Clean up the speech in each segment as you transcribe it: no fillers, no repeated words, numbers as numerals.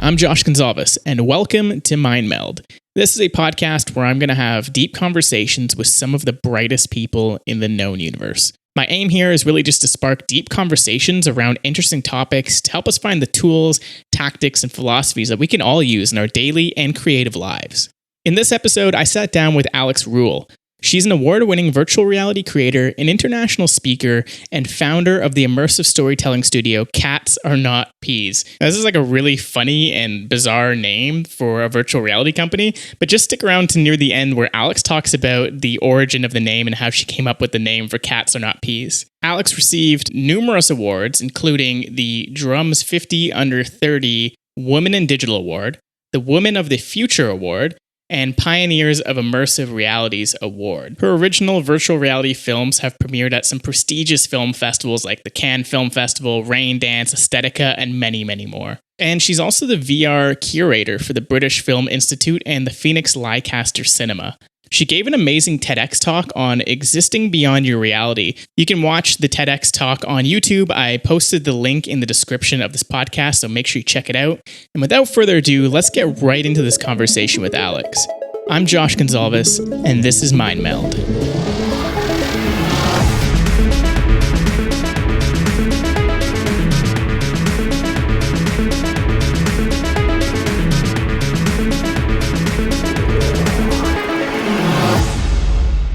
I'm Josh Gonzalez, and welcome to Meld. This is a podcast where I'm going to have deep conversations with some of the brightest people in the known universe. My aim here is really just to spark deep conversations around interesting topics to help us find the tools, tactics, and philosophies that we can all use in our daily and creative lives. In this episode, I sat down with Ruhl. She's an award-winning virtual reality creator, an international speaker, and founder of the immersive storytelling studio Cats Are Not Peas. Now, this is like a really funny and bizarre name for a virtual reality company, but just stick around to near the end where Alex talks about the origin of the name and how she came up with the name for Cats Are Not Peas. Alex received numerous awards, including the Drums 50 Under 30 Women in Digital Award, the Women of the Future Award, and Pioneers of Immersive Realities Award. Her original virtual reality films have premiered at some prestigious film festivals like the Cannes Film Festival, Rain Dance, Aesthetica, and many, many more. And she's also the VR curator for the British Film Institute and the Phoenix Leicester Cinema. She gave an amazing TEDx talk on existing beyond your reality. You can watch the TEDx talk on YouTube. I posted the link in the description of this podcast, so make sure you check it out. And without further ado, let's get right into this conversation with Alex. I'm Josh Gonzalez, and this is Meld.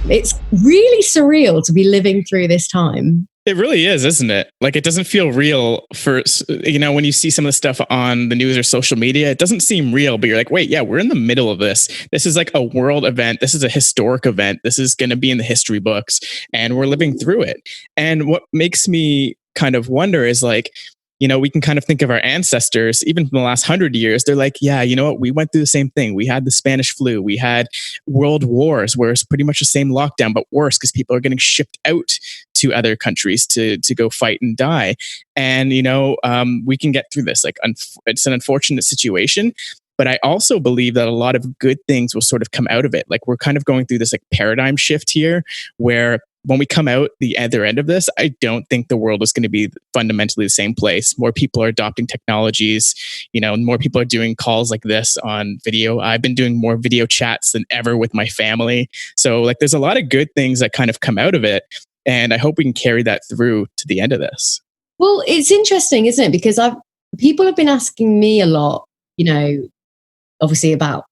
It's really surreal to be living through this time. It really is, isn't it? Like, it doesn't feel real when you see some of the stuff on the news or social media, it doesn't seem real, but you're like, wait, yeah, we're in the middle of this. This is like a world event. This is a historic event. This is going to be in the history books, and we're living through it. And what makes me kind of wonder is like, we can kind of think of our ancestors, even from the last 100 years. They're like, yeah, you know what? We went through the same thing. We had the Spanish flu. We had world wars where it's pretty much the same lockdown, but worse because people are getting shipped out to other countries to go fight and die. And, we can get through this. Like, it's an unfortunate situation. But I also believe that a lot of good things will sort of come out of it. Like, we're kind of going through this like paradigm shift here where when we come out the other end of this, I don't think the world is going to be fundamentally the same place. More people are adopting technologies, more people are doing calls like this on video. I've been doing more video chats than ever with my family. So like, there's a lot of good things that kind of come out of it. And I hope we can carry that through to the end of this. Well, it's interesting, isn't it? Because people have been asking me a lot, obviously about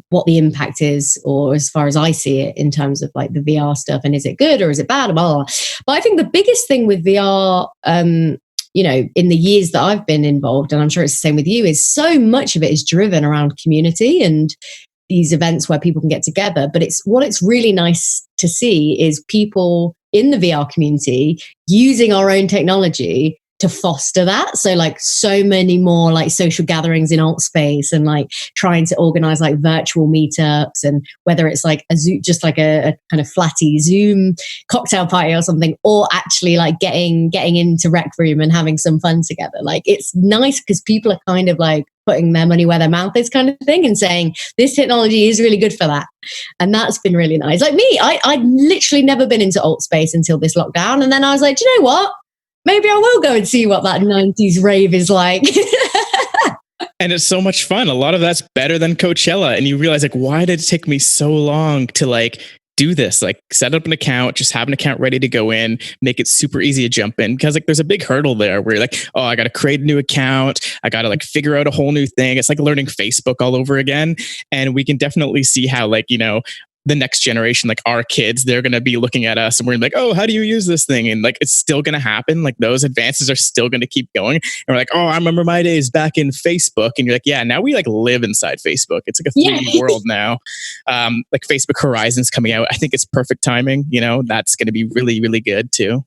what the impact is, or as far as I see it in terms of like the VR stuff, and is it good or is it bad, blah, blah, blah. But I think the biggest thing with VR, in the years that I've been involved, and I'm sure it's the same with you, is so much of it is driven around community and these events where people can get together. But it's really nice to see is people in the VR community using our own technology to foster that. So like so many more like social gatherings in alt space, and like trying to organize like virtual meetups, and whether it's like just like a kind of flatty Zoom cocktail party or something, or actually like getting into Rec Room and having some fun together. Like, it's nice because people are kind of like putting their money where their mouth is kind of thing, and saying this technology is really good for that. And that's been really nice. Like me, I'd literally never been into alt space until this lockdown. And then I was like, do you know what? Maybe I will go and see what that 90s rave is like. And it's so much fun. A lot of that's better than Coachella. And you realize, like, why did it take me so long to like do this? Like, set up an account, just have an account ready to go in, make it super easy to jump in. Because like, there's a big hurdle there where you're like, oh, I got to create a new account. I got to like figure out a whole new thing. It's like learning Facebook all over again. And we can definitely see how like, the next generation, like our kids, they're going to be looking at us and we're like, oh, how do you use this thing? And like, it's still going to happen. Like, those advances are still going to keep going. And we're like, oh, I remember my days back in Facebook. And you're like, yeah, now we like live inside Facebook. It's like a 3D world now. Like Facebook Horizons coming out. I think it's perfect timing. That's going to be really, really good too.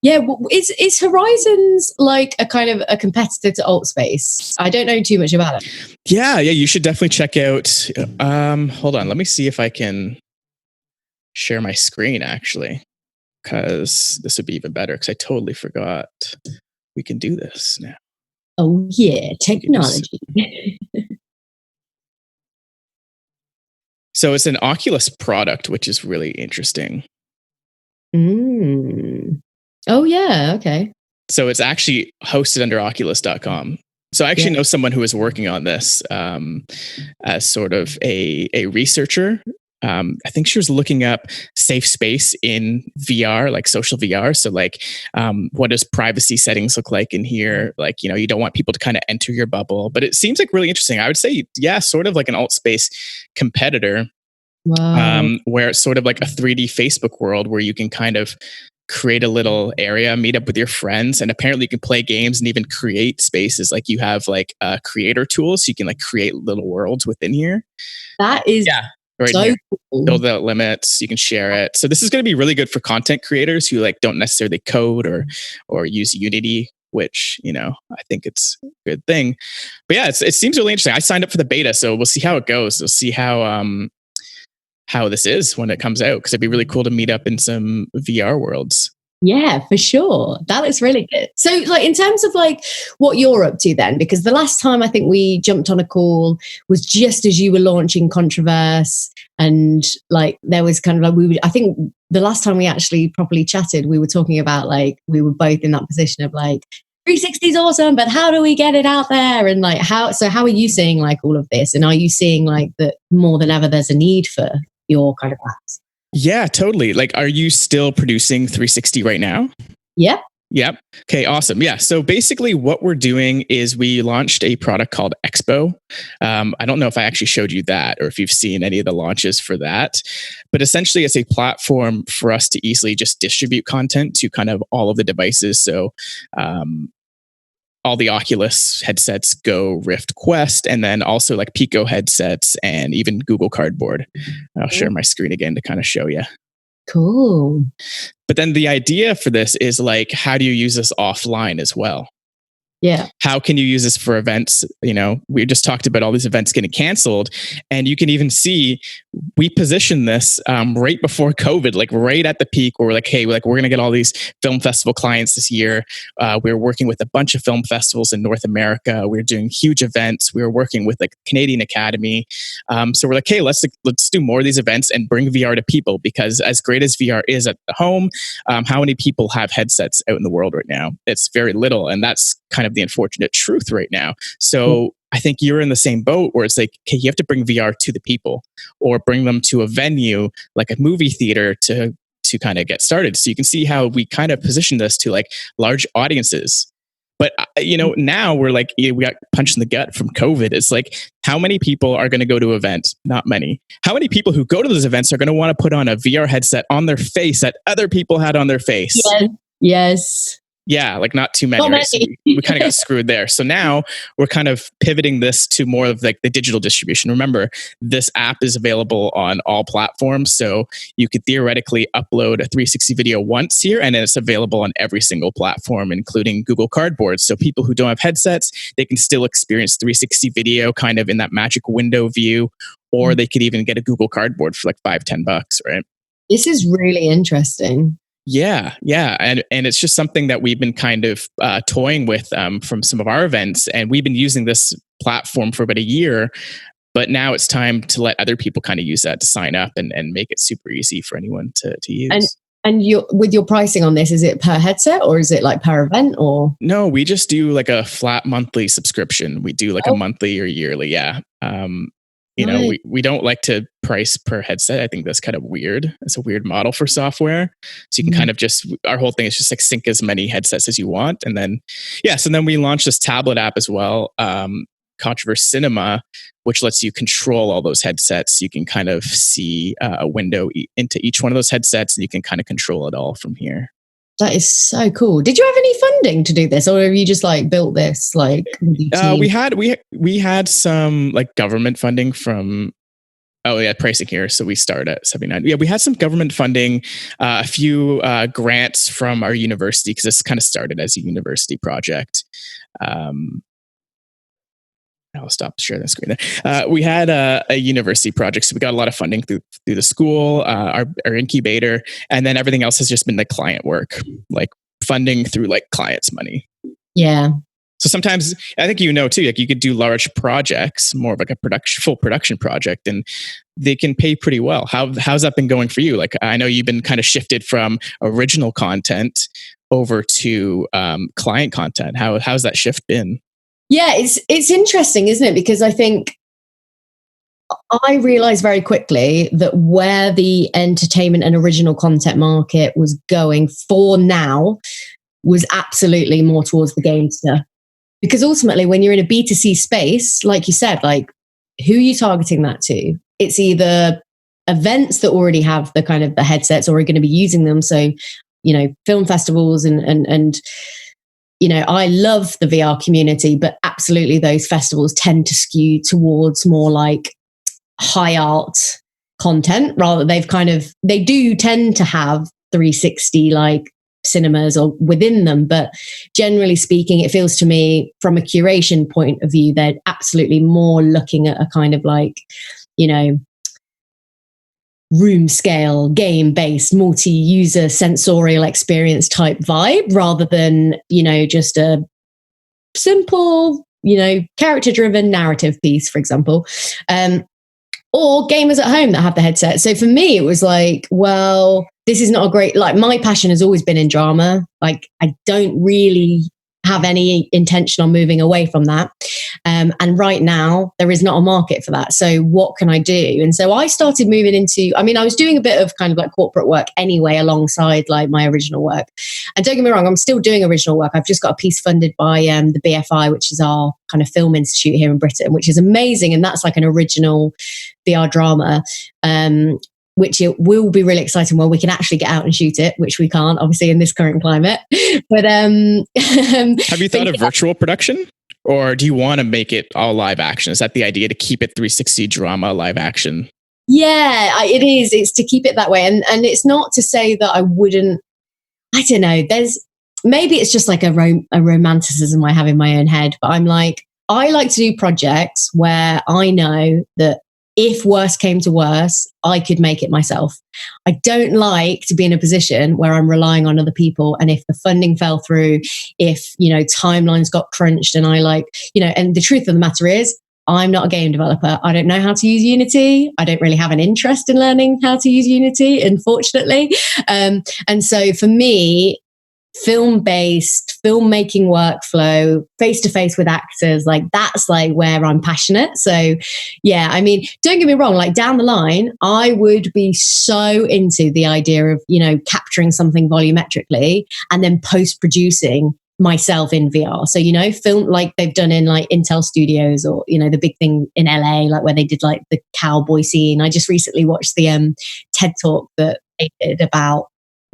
Yeah, well, is Horizons like a kind of a competitor to alt space? I don't know too much about it. Yeah, you should definitely check out. Hold on, let me see if I can share my screen actually, because this would be even better. Because I totally forgot we can do this now. Oh yeah, technology. So it's an Oculus product, which is really interesting. Oh, yeah. Okay. So it's actually hosted under Oculus.com. So I actually know someone who is working on this as sort of a researcher. I think she was looking up safe space in VR, like social VR. So like, what does privacy settings look like in here? Like, you know, you don't want people to kind of enter your bubble, but it seems like really interesting. I would say, yeah, sort of like an alt space competitor. Wow. Where it's sort of like a 3D Facebook world where you can kind of create a little area, meet up with your friends, and apparently you can play games and even create spaces. Like you have like creator tools, so you can like create little worlds within here. That is Right so here. cool. Build out limits, you can share it. So this is going to be really good for content creators who like don't necessarily code or use Unity, which, you know, I think it's a good thing. But yeah, it seems really interesting. I signed up for the beta, so we'll see how it goes. We'll see how this is when it comes out, because it'd be really cool to meet up in some VR worlds. Yeah, for sure. That looks really good. So, like, in terms of like what you're up to then, because the last time I think we jumped on a call was just as you were launching Controverse, and like there was kind of like I think the last time we actually properly chatted, we were talking about like we were both in that position of like 360 is awesome, but how do we get it out there? And like how are you seeing like all of this? And are you seeing like that more than ever there's a need for your kind of apps? Yeah, totally. Like, are you still producing 360 right now? Yeah. Yep. Okay, awesome. Yeah. So basically, what we're doing is we launched a product called Expo. I don't know if I actually showed you that or if you've seen any of the launches for that, but essentially, it's a platform for us to easily just distribute content to kind of all of the devices. So, all the Oculus headsets, Go, Rift, Quest, and then also like Pico headsets and even Google Cardboard. I'll share my screen again to kind of show you. Cool. But then the idea for this is like, how do you use this offline as well? Yeah. How can you use this for events? You know, we just talked about all these events getting canceled, and you can even see we positioned this right before COVID, like right at the peak where we're like, hey, we're going to get all these film festival clients this year. We're working with a bunch of film festivals in North America. We're doing huge events. We were working with like Canadian Academy. So we're like, hey, let's do more of these events and bring VR to people, because as great as VR is at the home, how many people have headsets out in the world right now? It's very little. And that's kind of the unfortunate truth right now. So I think you're in the same boat where it's like, okay, you have to bring VR to the people or bring them to a venue like a movie theater to kind of get started. So you can see how we kind of position this to like large audiences. But you know, now we're like, we got punched in the gut from COVID. It's like, how many people are going to go to events? Not many. How many people who go to those events are going to want to put on a VR headset on their face that other people had on their face? Yes. Yes. Yeah, like not too many. Not Right? So many. we kind of got screwed there. So now we're kind of pivoting this to more of like the digital distribution. Remember, this app is available on all platforms. So you could theoretically upload a 360 video once here, and it's available on every single platform, including Google Cardboard. So people who don't have headsets, they can still experience 360 video kind of in that magic window view, or they could even get a Google Cardboard for like $5-10, right? This is really interesting. Yeah, and it's just something that we've been kind of toying with from some of our events, and we've been using this platform for about a year. But now it's time to let other people kind of use that to sign up and make it super easy for anyone to use. And you, with your pricing on this, is it per headset or is it like per event or? No, we just do like a flat monthly subscription. We do like a monthly or yearly. Yeah. You know, we don't like to price per headset. I think that's kind of weird. It's a weird model for software. So you can kind of just, our whole thing is just like sync as many headsets as you want. And then, so then we launched this tablet app as well, Controverse Cinema, which lets you control all those headsets. You can kind of see a window into each one of those headsets, and you can kind of control it all from here. That is so cool. Did you have any funding to do this, or have you just like built this? Like we had some like government funding from pricing here. So we start at $79. Yeah, we had some government funding, a few grants from our university, because this kind of started as a university project. I'll stop sharing the screen there. We had a university project, so we got a lot of funding through the school, our incubator, and then everything else has just been like client work, like funding through like clients' money. Yeah. So sometimes I think, you know, too, like you could do large projects, more of like a full production project, and they can pay pretty well. How's that been going for you? Like, I know you've been kind of shifted from original content over to client content. How's that shift been? Yeah, it's interesting, isn't it? Because I think I realized very quickly that where the entertainment and original content market was going for now was absolutely more towards the game stuff. Because ultimately, when you're in a B2C space, like you said, like who are you targeting that to? It's either events that already have the kind of the headsets or are going to be using them. So, film festivals and I love the VR community, but absolutely those festivals tend to skew towards more like high art content rather. They do tend to have 360 like cinemas or within them, but generally speaking, it feels to me from a curation point of view, they're absolutely more looking at a kind of like, room scale, game based, multi-user sensorial experience type vibe rather than, just a simple, character driven narrative piece, for example. Or gamers at home that have the headset. So for me, it was like, well, this is not a great, like my passion has always been in drama. Like I don't really have any intention on moving away from that. And right now there is not a market for that. So what can I do? And so I started moving into, I was doing a bit of kind of like corporate work anyway, alongside like my original work. And don't get me wrong, I'm still doing original work. I've just got a piece funded by the BFI, which is our kind of film institute here in Britain, which is amazing. And that's like an original VR drama. Which it will be really exciting when we can actually get out and shoot it, which we can't obviously in this current climate. But have you thought of virtual production, or do you want to make it all live action? Is that the idea, to keep it 360 drama live action? Yeah, it is. It's to keep it that way, and it's not to say that I wouldn't. I don't know. Maybe it's just like a romanticism I have in my own head, but I'm like, I like to do projects where I know that if worse came to worse, I could make it myself. I don't like to be in a position where I'm relying on other people. And if the funding fell through, if, timelines got crunched and and the truth of the matter is, I'm not a game developer. I don't know how to use Unity. I don't really have an interest in learning how to use Unity, unfortunately. And so for me, film-based filmmaking workflow, face-to-face with actors, like that's like where I'm passionate. So yeah, don't get me wrong, like down the line, I would be so into the idea of, capturing something volumetrically and then post-producing myself in VR. So, film like they've done in like Intel Studios or, the big thing in LA, like where they did like the cowboy scene. I just recently watched the TED talk that they did about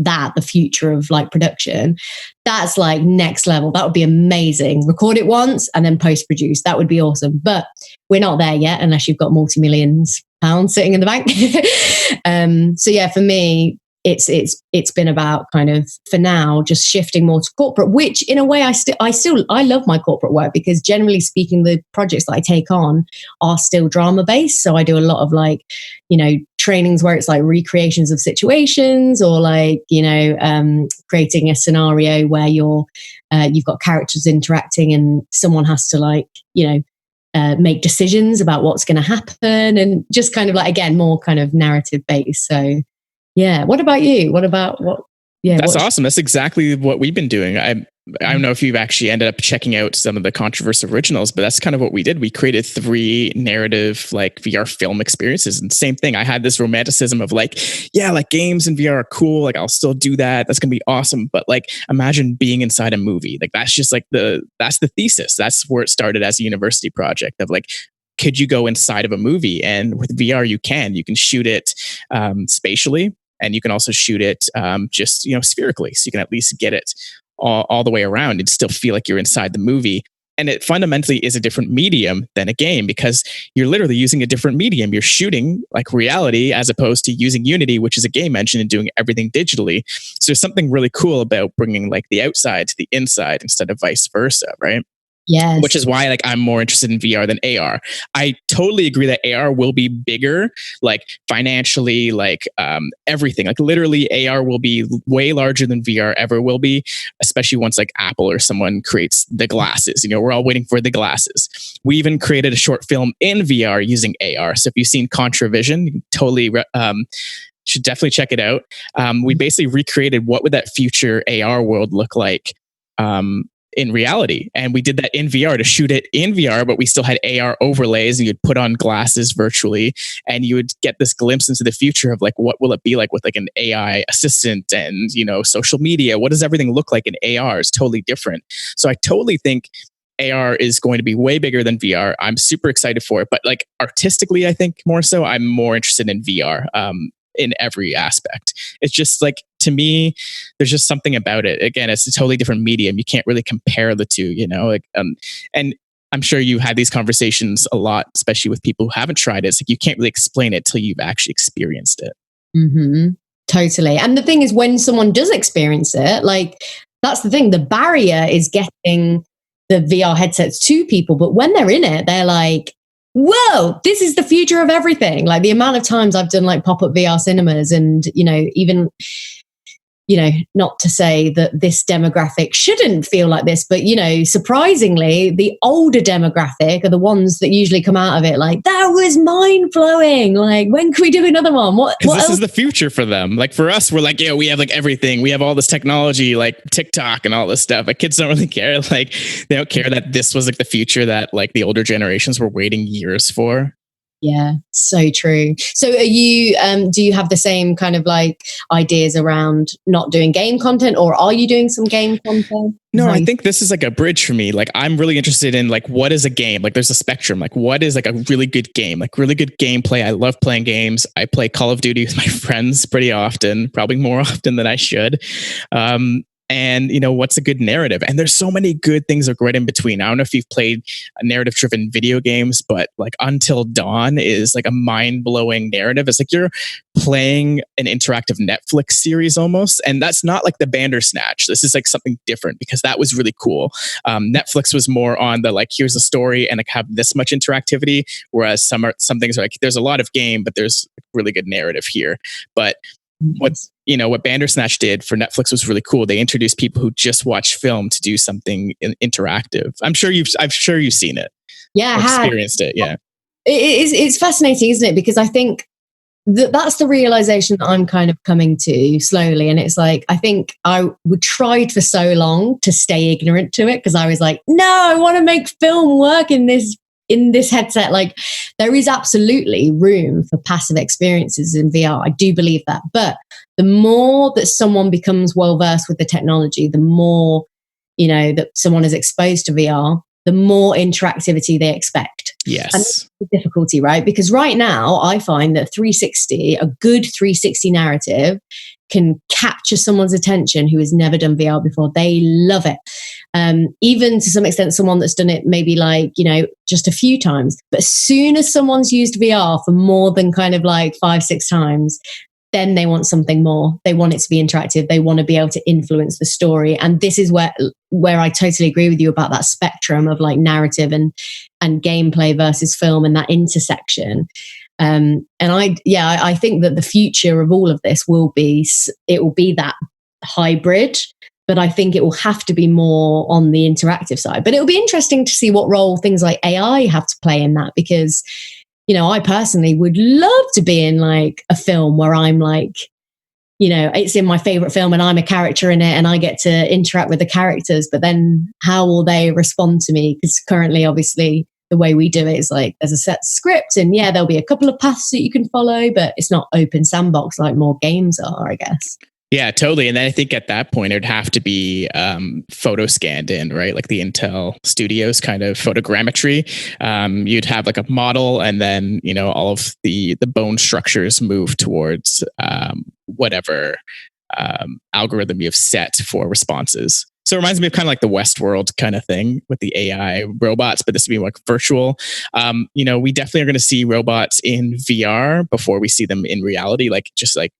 the future of like production. That's like next level. That would be amazing. Record it once and then post produce. That would be awesome. But we're not there yet unless you've got multi-millions pounds sitting in the bank. So yeah, for me, it's been about kind of, for now, just shifting more to corporate, which in a way I love my corporate work, because generally speaking, the projects that I take on are still drama based. So I do a lot of like, trainings where it's like recreations of situations, or like, creating a scenario where you've got characters interacting and someone has to like, make decisions about what's going to happen, and just kind of like, again, more kind of narrative based. So yeah. What about you? That's awesome. That's exactly what we've been doing. I don't know if you've actually ended up checking out some of the controversial originals, but that's kind of what we did. We created 3 narrative like VR film experiences. And same thing, I had this romanticism of like, yeah, like games and VR are cool. Like I'll still do that. That's going to be awesome. But like, imagine being inside a movie. Like that's just like that's the thesis. That's where it started as a university project of like, could you go inside of a movie? And with VR, you can shoot it spatially. And you can also shoot it just, spherically. So you can at least get it all the way around and still feel like you're inside the movie. And it fundamentally is a different medium than a game, because you're literally using a different medium. You're shooting like reality as opposed to using Unity, which is a game engine, and doing everything digitally. So there's something really cool about bringing like the outside to the inside instead of vice versa, right? Yes. Which is why like I'm more interested in VR than AR. I totally agree that AR will be bigger, like financially, like everything. Like literally AR will be way larger than VR ever will be, especially once like Apple or someone creates the glasses. We're all waiting for the glasses. We even created a short film in VR using AR. So if you've seen Contravision, you can totally should definitely check it out. We basically recreated what would that future AR world look like in reality. And we did that in VR to shoot it in VR, but we still had AR overlays, and you'd put on glasses virtually and you would get this glimpse into the future of like, what will it be like with like an AI assistant and, social media? What does everything look like in AR? Is totally different. So I totally think AR is going to be way bigger than VR. I'm super excited for it, but like artistically, I think more so, I'm more interested in VR. In every aspect. It's just like, to me, there's just something about it. Again, it's a totally different medium. You can't really compare the two, and I'm sure you had these conversations a lot, especially with people who haven't tried it. It's like, you can't really explain it till you've actually experienced it. Mm-hmm. Totally. And the thing is, when someone does experience it, like, that's the thing. The barrier is getting the VR headsets to people. But when they're in it, they're like, whoa, this is the future of everything. Like, the amount of times I've done like pop-up VR cinemas, and, even, not to say that this demographic shouldn't feel like this, but, surprisingly, the older demographic are the ones that usually come out of it like, that was mind blowing. Like, when can we do another one? What this else? Is the future for them. Like, for us, we're like, we have like everything. We have all this technology, like TikTok and all this stuff. But kids don't really care. Like, they don't care that this was like the future that like the older generations were waiting years for. Yeah, so true. So are you, do you have the same kind of like ideas around not doing game content, or are you doing some game content? No, I think this is like a bridge for me. Like, I'm really interested in like, what is a game? Like, there's a spectrum. Like, what is like a really good game? Like, really good gameplay. I love playing games. I play Call of Duty with my friends pretty often, probably more often than I should. And, what's a good narrative? And there's so many good things that are right in between. I don't know if you've played narrative driven video games, but like Until Dawn is like a mind blowing narrative. It's like you're playing an interactive Netflix series almost. And that's not like the Bandersnatch. This is like something different, because that was really cool. Netflix was more on the like, here's a story and like have this much interactivity. Whereas some things are like, there's a lot of game, but there's really good narrative here. But what Bandersnatch did for Netflix was really cool. They introduced people who just watch film to do something interactive. I'm sure you've seen it. Yeah, experienced it. Yeah, it's fascinating, isn't it? Because I think that's the realization that I'm kind of coming to slowly. And it's like, I think I tried for so long to stay ignorant to it, because I was like, no, I want to make film work in this headset. Like, there is absolutely room for passive experiences in VR. I do believe that. But the more that someone becomes well versed with the technology, the more, that someone is exposed to VR, the more interactivity they expect. Yes. And that's the difficulty, right? Because right now I find that a good 360 narrative can capture someone's attention who has never done VR before. They love it. Even to some extent, someone that's done it maybe like, just a few times. But as soon as someone's used VR for more than kind of like 5-6 times, then they want something more. They want it to be interactive. They want to be able to influence the story. And this is where I totally agree with you about that spectrum of like narrative and gameplay versus film, and that intersection. And I think that the future of all of this will be that hybrid, but I think it will have to be more on the interactive side. But it'll be interesting to see what role things like AI have to play in that, because, I personally would love to be in like a film where I'm like, it's in my favorite film and I'm a character in it and I get to interact with the characters, but then how will they respond to me? Because currently, obviously, the way we do it is like there's a set script, and there'll be a couple of paths that you can follow, but it's not open sandbox like more games are, I guess. Yeah, totally. And then I think at that point, it'd have to be photo scanned in, right? Like the Intel Studios kind of photogrammetry. You'd have like a model, and then, all of the bone structures move towards whatever algorithm you've set for responses. So it reminds me of kind of like the Westworld kind of thing with the AI robots, but this would be like virtual. We definitely are going to see robots in VR before we see them in reality, like just like,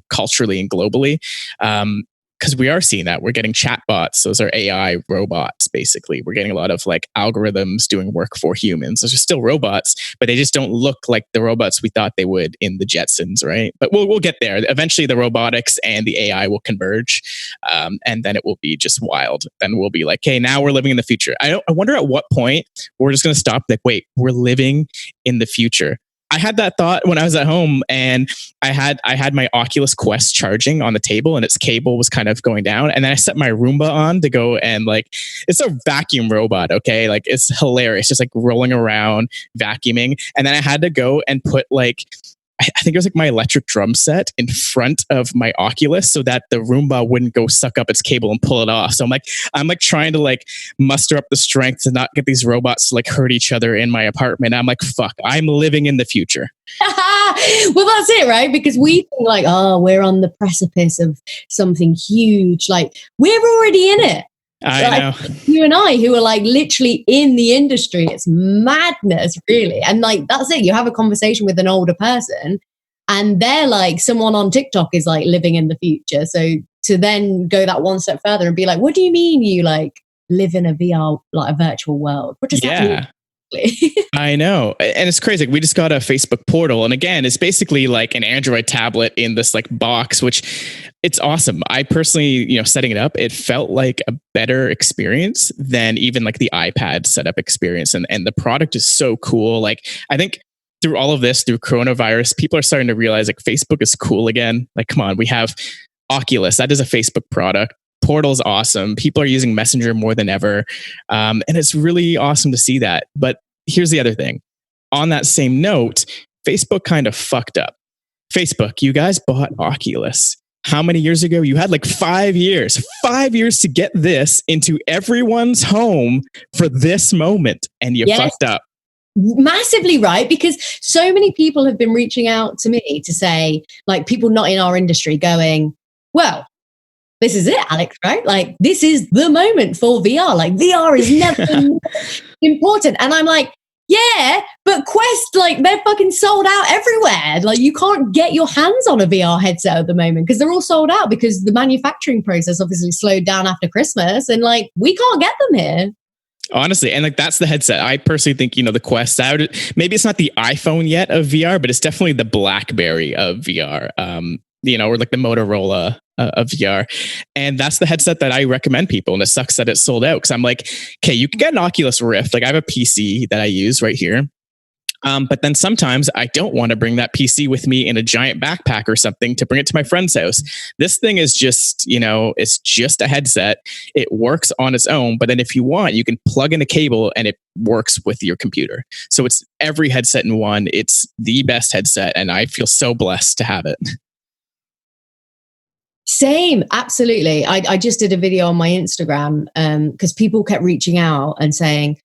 culturally and globally. Because we are seeing that. We're getting chatbots. Those are AI robots, basically. We're getting a lot of like algorithms doing work for humans. Those are still robots, but they just don't look like the robots we thought they would in the Jetsons, right? But we'll get there. Eventually, the robotics and the AI will converge, and then it will be just wild. Then we'll be like, hey, now we're living in the future. I wonder at what point we're just going to stop. Like, wait, we're living in the future. I had that thought when I was at home, and I had my Oculus Quest charging on the table, and its cable was kind of going down. And then I set my Roomba on to go and like, it's a vacuum robot. Okay. Like it's hilarious. Just like rolling around, vacuuming. And then I had to go and put like, I think it was like my electric drum set in front of my Oculus so that the Roomba wouldn't go suck up its cable and pull it off. So I'm like trying to like muster up the strength to not get these robots to like hurt each other in my apartment. I'm like, fuck, I'm living in the future. Well, that's it, right? Because we think like, oh, we're on the precipice of something huge. Like we're already in it. I know. You and I, who are like literally in the industry, it's madness, really. And like, that's it. You have a conversation with an older person and they're like, someone on TikTok is like living in the future. So to then go that one step further and be like, what do you mean you like live in a VR, like a virtual world? What does that mean? I know. And it's crazy. We just got a Facebook portal. And again, it's basically like an Android tablet in this like box, which it's awesome. I personally, setting it up, it felt like a better experience than even like the iPad setup experience. And the product is so cool. Like I think through all of this, through coronavirus, people are starting to realize like Facebook is cool again. Like, come on, we have Oculus. That is a Facebook product. Portal's awesome. People are using Messenger more than ever. And it's really awesome to see that. But here's the other thing. On that same note, Facebook kind of fucked up. Facebook, you guys bought Oculus. How many years ago? You had like 5 years. 5 years to get this into everyone's home for this moment. And you fucked up. Massively, right? Because so many people have been reaching out to me to say, like people not in our industry going, well, this is it, Alex, right? Like, this is the moment for VR. Like, VR is never important. And I'm like, yeah, but Quest, like, they're fucking sold out everywhere. Like, you can't get your hands on a VR headset at the moment because they're all sold out because the manufacturing process obviously slowed down after Christmas. And, like, we can't get them here. Honestly, and like that's the headset. I personally think, the Quest, maybe it's not the iPhone yet of VR, but it's definitely the BlackBerry of VR. Or like the Motorola of VR. And that's the headset that I recommend people. And it sucks that it's sold out because I'm like, okay, you can get an Oculus Rift. Like I have a PC that I use right here. But then sometimes I don't want to bring that PC with me in a giant backpack or something to bring it to my friend's house. This thing is just, it's just a headset. It works on its own. But then if you want, you can plug in a cable and it works with your computer. So it's every headset in one. It's the best headset. And I feel so blessed to have it. Same, absolutely. I just did a video on my Instagram because people kept reaching out and saying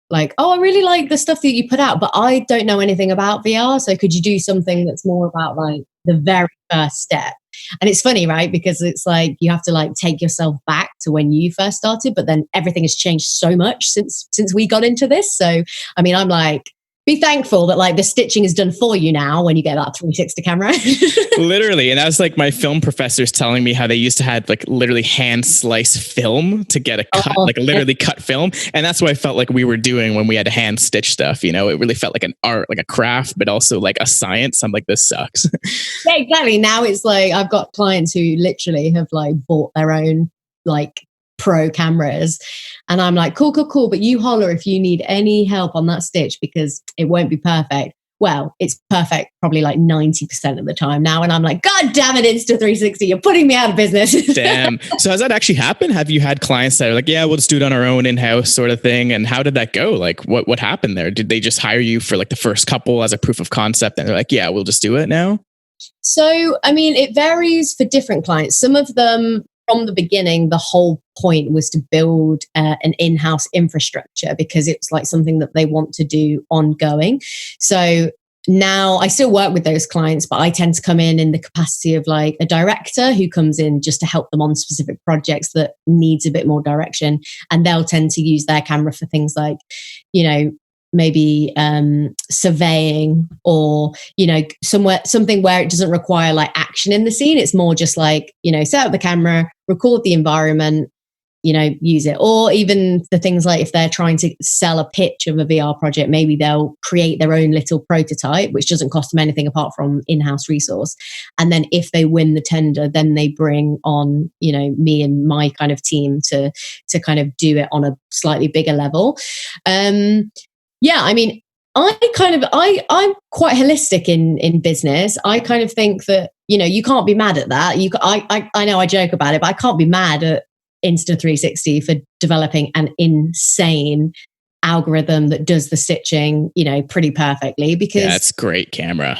like, oh, I really like the stuff that you put out, but I don't know anything about VR. So could you do something that's more about like the very first step? And it's funny, right? Because it's like you have to like take yourself back to when you first started, but then everything has changed so much since we got into this. So, I mean, I'm like, be thankful that like the stitching is done for you now when you get that 360 camera. Literally. And that was like my film professors telling me how they used to have like literally hand slice film to get a cut, like literally cut film. And that's what I felt like we were doing when we had to hand stitch stuff. It really felt like an art, like a craft, but also like a science. I'm like, this sucks. Yeah, exactly. Now it's like, I've got clients who literally have like bought their own like pro cameras and I'm like, cool, but you holler if you need any help on that stitch because it won't be perfect. Well, it's perfect probably like 90% of the time now. And I'm like, God damn it, Insta360, you're putting me out of business. Damn. So has that actually happened? Have you had clients that are like, yeah, we'll just do it on our own in-house sort of thing? And how did that go? Like what happened there? Did they just hire you for like the first couple as a proof of concept and they're like, yeah, we'll just do it now? So, I mean, it varies for different clients. Some of them from the beginning, the whole point was to build an in-house infrastructure because it's like something that they want to do ongoing. So now I still work with those clients, but I tend to come in the capacity of like a director who comes in just to help them on specific projects that needs a bit more direction. And they'll tend to use their camera for things like, maybe surveying or something where it doesn't require like action in the scene. It's more just like set up the camera, record the environment, use it. Or even the things like if they're trying to sell a pitch of a VR project, maybe they'll create their own little prototype which doesn't cost them anything apart from in-house resource, and then if they win the tender then they bring on me and my kind of team to kind of do it on a slightly bigger level. Yeah, I mean, I'm quite holistic in business. I kind of think that, you can't be mad at that. I know I joke about it, but I can't be mad at Insta360 for developing an insane algorithm that does the stitching, pretty perfectly, because that's great camera.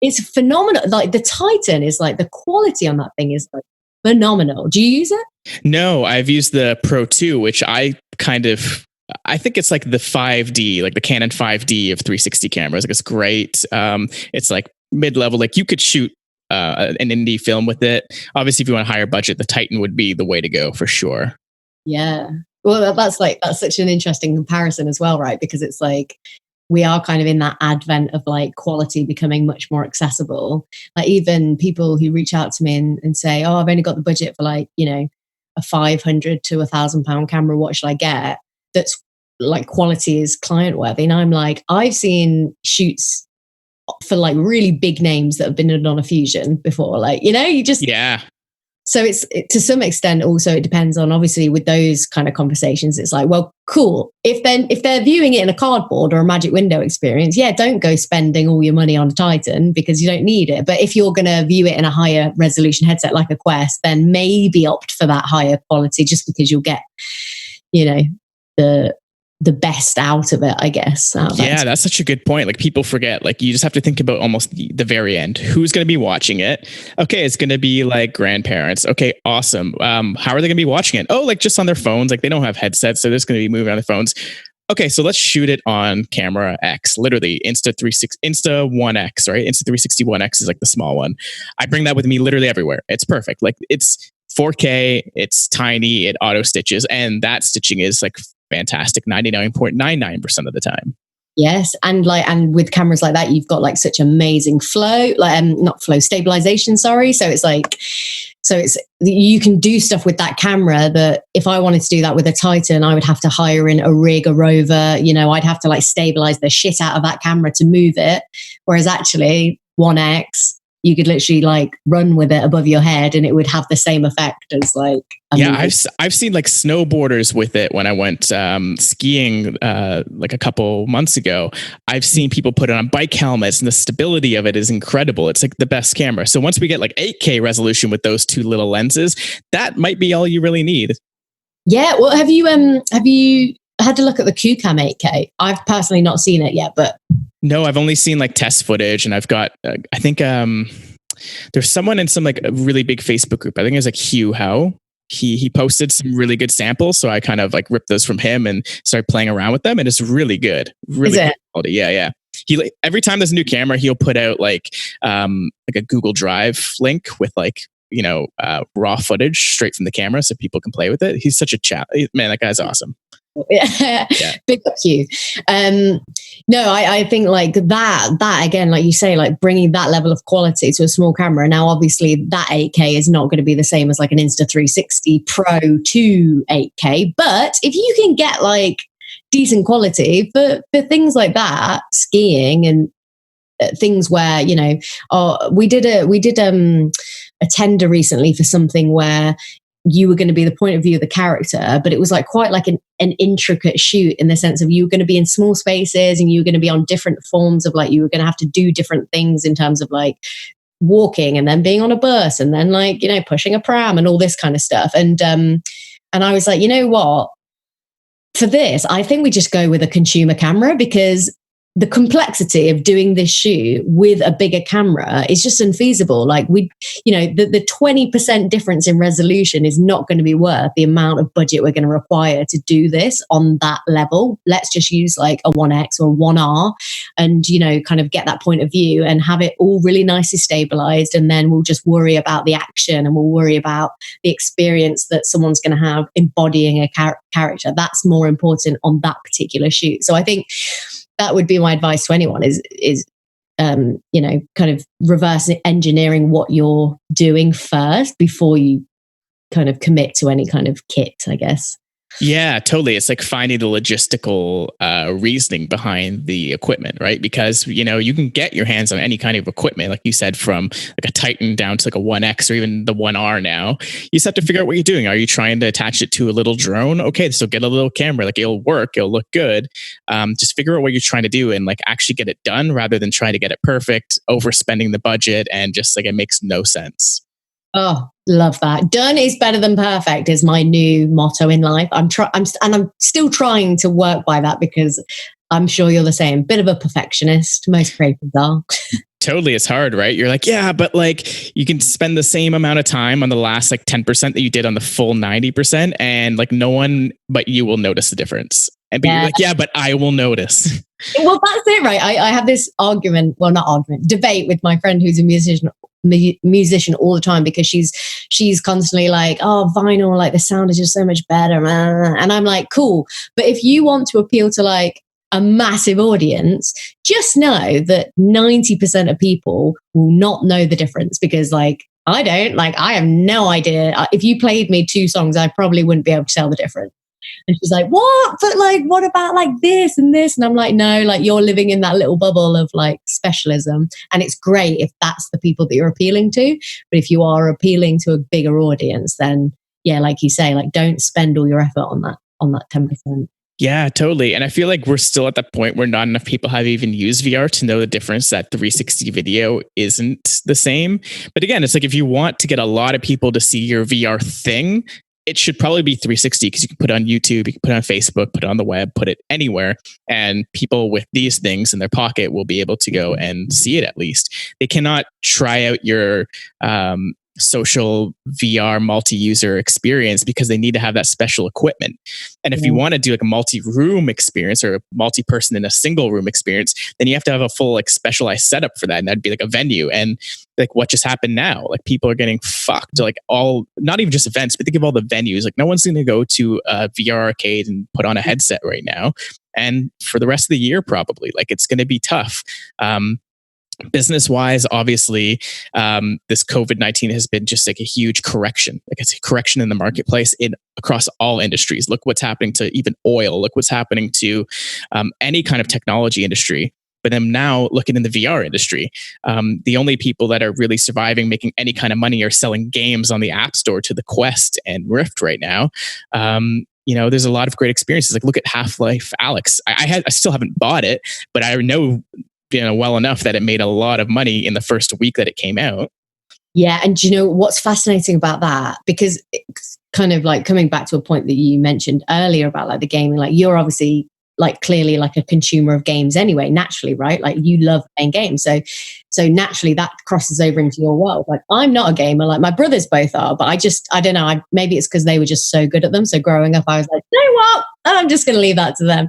It's phenomenal. Like the Titan is like, the quality on that thing is like phenomenal. Do you use it? No, I've used the Pro 2, which I think it's like the 5D, like the Canon 5D of 360 cameras. Like it's great. It's like mid-level. Like you could shoot an indie film with it. Obviously, if you want a higher budget, the Titan would be the way to go for sure. Yeah. Well, that's such an interesting comparison as well, right? Because it's like, we are kind of in that advent of like quality becoming much more accessible. Like even people who reach out to me and say, oh, I've only got the budget for like, a £500 to £1,000 camera. What should I get? That's like quality is client worthy. And I'm like, I've seen shoots for like really big names that have been done on a Fusion before. Like, you just, yeah. So it's to some extent also it depends on, obviously with those kind of conversations, it's like, well, cool. If they're viewing it in a cardboard or a magic window experience, yeah, don't go spending all your money on a Titan because you don't need it. But if you're going to view it in a higher resolution headset like a Quest, then maybe opt for that higher quality just because you'll get, the best out of it, I guess. Yeah, that's such a good point. Like people forget, like you just have to think about almost the very end. Who's going to be watching it? Okay, it's going to be like grandparents. Okay, awesome. How are they going to be watching it? Oh, like just on their phones. Like they don't have headsets, so they're just going to be moving on their phones. Okay, so let's shoot it on camera X, literally Insta 1X, right? Insta360 1X is like the small one. I bring that with me literally everywhere. It's perfect. Like it's 4K, it's tiny, it auto stitches, and that stitching is like fantastic 99.99% of the time. Yes, and with cameras like that, you've got like such amazing flow, like not flow stabilization. Sorry, so it's you can do stuff with that camera that if I wanted to do that with a Titan, I would have to hire in a rig, a rover. I'd have to like stabilize the shit out of that camera to move it. Whereas actually 1X, you could literally like run with it above your head and it would have the same effect as like I've seen like snowboarders with it when I went skiing like a couple months ago. I've seen people put it on bike helmets and the stability of it is incredible. It's like the best camera. So once we get like 8K resolution with those two little lenses, that might be all you really need. Yeah. Well, have you had to look at the QCam 8K? I've personally not seen it yet, but no, I've only seen like test footage, and I've got I think there's someone in some like a really big Facebook group. I think it's like Hugh Howe. He posted some really good samples, so I kind of like ripped those from him and started playing around with them, and it's really good, really good quality. Yeah. He every time there's a new camera, he'll put out like a Google Drive link with like raw footage straight from the camera, so people can play with it. He's such a chat man. That guy's awesome. Yeah. Big up you. No, I think like that again, like you say, like bringing that level of quality to a small camera. Now, obviously, that 8K is not going to be the same as like an Insta360 Pro 2 8K. But if you can get like decent quality for things like that, skiing and things where we did a tender recently for something where you were going to be the point of view of the character, but it was like quite like an intricate shoot in the sense of you were going to be in small spaces and you were going to be on different forms of like, you were going to have to do different things in terms of like walking and then being on a bus and then like, pushing a pram and all this kind of stuff. And I was like, you know what? For this, I think we just go with a consumer camera because the complexity of doing this shoot with a bigger camera is just unfeasible. Like the 20% difference in resolution is not going to be worth the amount of budget we're going to require to do this on that level. Let's just use like a 1X or 1R and, kind of get that point of view and have it all really nicely stabilized. And then we'll just worry about the action and we'll worry about the experience that someone's going to have embodying a character. That's more important on that particular shoot. So I think that would be my advice to anyone is kind of reverse engineering what you're doing first before you kind of commit to any kind of kit, I guess. Yeah, totally. It's like finding the logistical reasoning behind the equipment, right? Because, you can get your hands on any kind of equipment, like you said, from like a Titan down to like a 1X or even the 1R now. You just have to figure out what you're doing. Are you trying to attach it to a little drone? Okay, so get a little camera. Like it'll work. It'll look good. Just figure out what you're trying to do and like actually get it done rather than trying to get it perfect, overspending the budget, and just like it makes no sense. Oh, love that. Done is better than perfect is my new motto in life. I'm still trying to work by that because I'm sure you're the same. Bit of a perfectionist. Most creatives are. Totally. It's hard, right? You're like, yeah, but like you can spend the same amount of time on the last like 10% that you did on the full 90%. And like no one but you will notice the difference. And be like, yeah, but I will notice. Well, that's it, right? I have this debate with my friend who's a musician all the time because she's constantly like, oh, vinyl, like the sound is just so much better. And I'm like, cool. But if you want to appeal to like a massive audience, just know that 90% of people will not know the difference because like, I don't, like, I have no idea. If you played me 2 songs, I probably wouldn't be able to tell the difference. And she's like, what? But like, what about like this and this? And I'm like, no, like you're living in that little bubble of like specialism. And it's great if that's the people that you're appealing to. But if you are appealing to a bigger audience, then yeah, like you say, like don't spend all your effort on that 10%. Yeah, totally. And I feel like we're still at that point where not enough people have even used VR to know the difference that 360 video isn't the same. But again, it's like if you want to get a lot of people to see your VR thing, it should probably be 360 because you can put it on YouTube, you can put it on Facebook, put it on the web, put it anywhere. And people with these things in their pocket will be able to go and see it at least. They cannot try out your social VR multi-user experience because they need to have that special equipment. And if you want to do like a multi-room experience or a multi-person in a single room experience, then you have to have a full like specialized setup for that. And that'd be like a venue. And like what just happened now, like people are getting fucked, like all, not even just events, but think of all the venues. Like no one's going to go to a VR arcade and put on a headset right now. And for the rest of the year, probably like it's going to be tough. Business wise, obviously, this COVID-19 has been just like a huge correction. Like it's a correction in the marketplace across all industries. Look what's happening to even oil. Look what's happening to any kind of technology industry. But then now looking in the VR industry, the only people that are really surviving, making any kind of money, are selling games on the App Store to the Quest and Rift right now. There's a lot of great experiences. Like look at Half-Life Alyx. I still haven't bought it, but I know well enough that it made a lot of money in the first week that it came out. Yeah. And do you know what's fascinating about that? Because it's kind of like coming back to a point that you mentioned earlier about like the gaming, like you're obviously like clearly like a consumer of games anyway, naturally, right? Like you love playing games. So naturally that crosses over into your world. Like I'm not a gamer, like my brothers both are, but I don't know. Maybe it's because they were just so good at them. So growing up, I was like, you know what? I'm just going to leave that to them.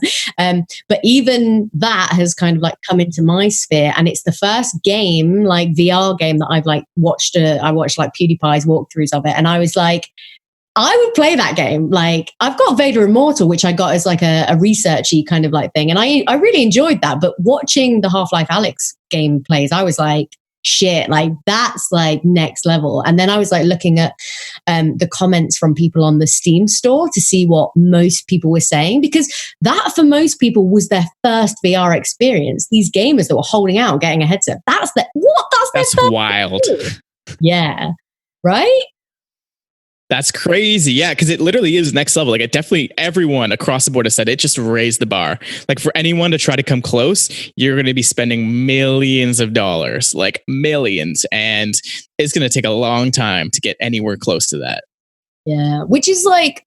But even that has kind of like come into my sphere. And it's the first game, like VR game that I've like watched. I watched like PewDiePie's walkthroughs of it. And I was like, I would play that game. Like I've got Vader Immortal, which I got as like a researchy kind of like thing. And I really enjoyed that. But watching the Half-Life Alyx gameplays, I was like, shit, like that's like next level. And then I was like looking at the comments from people on the Steam store to see what most people were saying, because that for most people was their first VR experience. These gamers that were holding out, getting a headset. That's wild. Yeah. Right? That's crazy. Yeah, because it literally is next level. Like it definitely, everyone across the board has said it just raised the bar. Like for anyone to try to come close, you're going to be spending millions of dollars, like millions. And it's going to take a long time to get anywhere close to that. Yeah, which is like,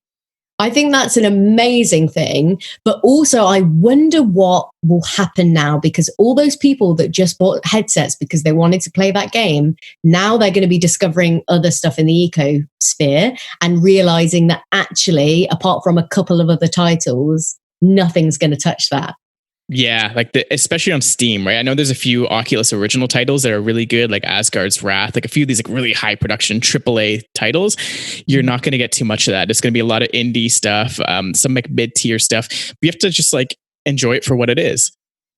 I think that's an amazing thing. But also I wonder what will happen now, because all those people that just bought headsets because they wanted to play that game, now they're going to be discovering other stuff in the ecosphere and realizing that actually, apart from a couple of other titles, nothing's going to touch that. Yeah, like especially on Steam, right? I know there's a few Oculus original titles that are really good, like Asgard's Wrath, like a few of these like really high production AAA titles. You're not going to get too much of that. It's going to be a lot of indie stuff, some like mid-tier stuff. But you have to just like enjoy it for what it is.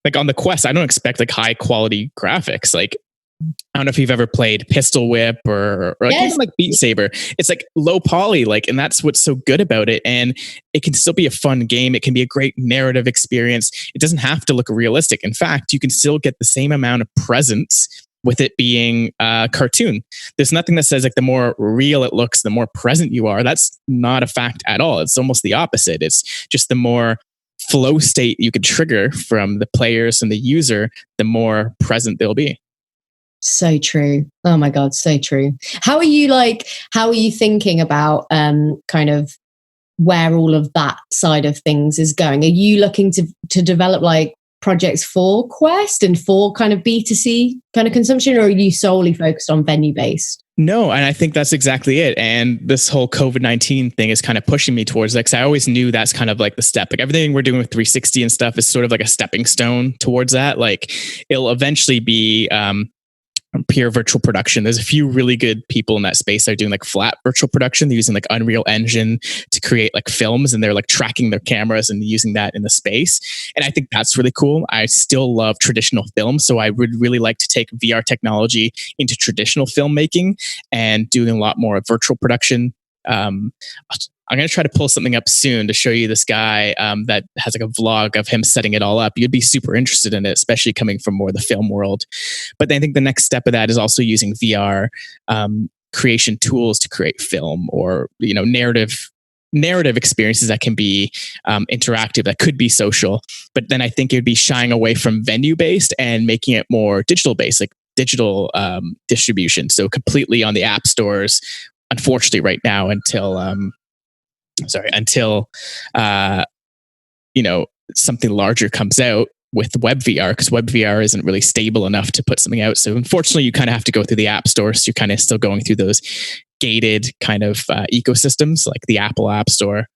Like on the Quest, I don't expect like high quality graphics. Like I don't know if you've ever played Pistol Whip or like Yes. even like Beat Saber. It's like low poly, like, and that's what's so good about it. And it can still be a fun game. It can be a great narrative experience. It doesn't have to look realistic. In fact, you can still get the same amount of presence with it being a cartoon. There's nothing that says like the more real it looks, the more present you are. That's not a fact at all. It's almost the opposite. It's just the more flow state you could trigger from the players and the user, the more present they'll be. So true. Oh my God, so true. How are you thinking about kind of where all of that side of things is going? Are you looking to develop like projects for Quest and for kind of B2C kind of consumption, or are you solely focused on venue based? No, and I think that's exactly it. And this whole COVID-19 thing is kind of pushing me towards that, because I always knew that's kind of like the step. Like everything we're doing with 360 and stuff is sort of like a stepping stone towards that. Like it'll eventually be pure virtual production. There's a few really good people in that space that are doing like flat virtual production. They're using like Unreal Engine to create like films, and they're like tracking their cameras and using that in the space. And I think that's really cool. I still love traditional film, so I would really like to take VR technology into traditional filmmaking and doing a lot more virtual production. I'm going to try to pull something up soon to show you this guy that has like a vlog of him setting it all up. You'd be super interested in it, especially coming from more the film world. But I think the next step of that is also using VR creation tools to create film, or narrative experiences that can be interactive, that could be social. But then I think it would be shying away from venue based and making it more digital based, like digital distribution. So completely on the app stores, unfortunately, right now until something larger comes out with web VR, because web VR isn't really stable enough to put something out. So unfortunately, you kind of have to go through the app store. So you're kind of still going through those gated kind of ecosystems, like the Apple App Store,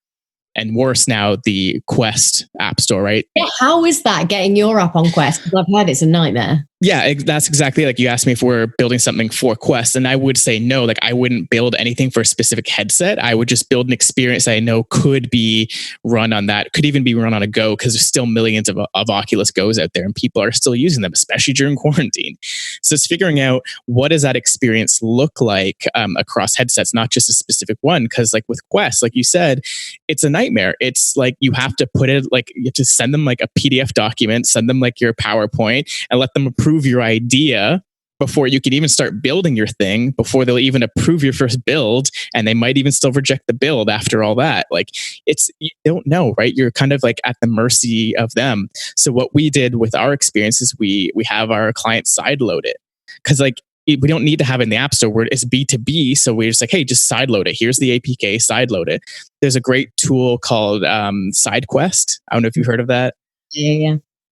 and worse now, the Quest App Store, right? Yeah, how is that getting your app on Quest? Because I've heard it's a nightmare. Yeah, that's exactly, like you asked me if we're building something for Quest, and I would say no. Like I wouldn't build anything for a specific headset. I would just build an experience that I know could be run on that, could even be run on a Go, because there's still millions of Oculus Go's out there and people are still using them, especially during quarantine. So it's figuring out what does that experience look like across headsets, not just a specific one. Because like with Quest, like you said, it's a nightmare. It's like you have to put it, like you have to send them like a PDF document, send them like your PowerPoint, and let them approve your idea before you can even start building your thing, before they'll even approve your first build, and they might even still reject the build after all that. Like you don't know, right? You're kind of like at the mercy of them. So what we did with our experience is we have our clients sideload it, because like we don't need to have it in the App Store where it's B2B. So we're just like, hey, just sideload it. Here's the APK, sideload it. There's a great tool called SideQuest. I don't know if you've heard of that.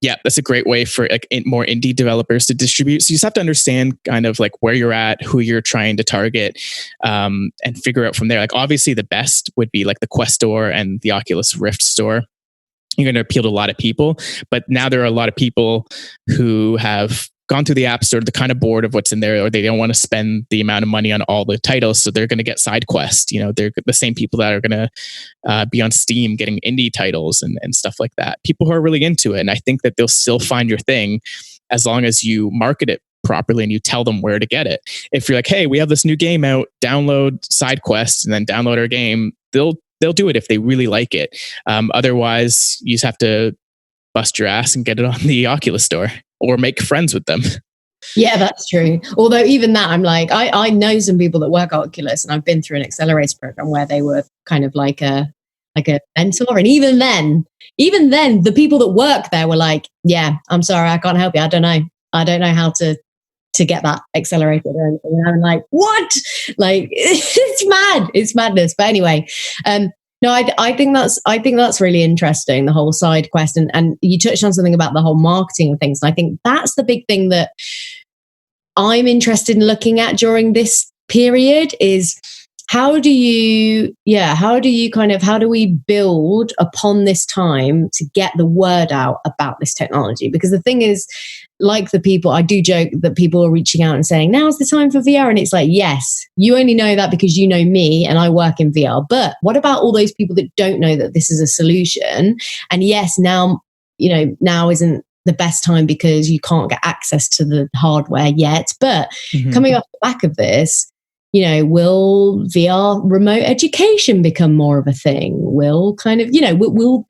Yeah, that's a great way for like more indie developers to distribute. So you just have to understand kind of like where you're at, who you're trying to target, and figure out from there. Like obviously the best would be like the Quest Store and the Oculus Rift Store. You're going to appeal to a lot of people, but now there are a lot of people who have gone through the App Store, they're kind of bored of what's in there, or they don't want to spend the amount of money on all the titles. So they're going to get SideQuest. They're the same people that are going to be on Steam getting indie titles and stuff like that. People who are really into it. And I think that they'll still find your thing as long as you market it properly and you tell them where to get it. If you're like, hey, we have this new game out, download SideQuest and then download our game, they'll do it if they really like it. Otherwise, you just have to bust your ass and get it on the Oculus Store or make friends with them. Yeah, that's true. Although even that, I'm like, I know some people that work at Oculus, and I've been through an accelerator program where they were kind of like a mentor. And even then, the people that work there were like, yeah, I'm sorry, I can't help you. I don't know how to get that accelerated or anything. And I'm like, what? Like, it's mad. It's madness. But anyway, no, I think that's really interesting, the whole side quest. And you touched on something about the whole marketing and things. And I think that's the big thing that I'm interested in looking at during this period is how do we build upon this time to get the word out about this technology? Because the thing is, like the people, I do joke that people are reaching out and saying, now's the time for VR. And it's like, yes, you only know that because you know me and I work in VR. But what about all those people that don't know that this is a solution? And yes, now isn't the best time because you can't get access to the hardware yet. But coming off the back of this, you know, will VR remote education become more of a thing? Will kind of, you know, we'll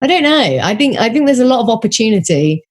I don't know. I think there's a lot of opportunity.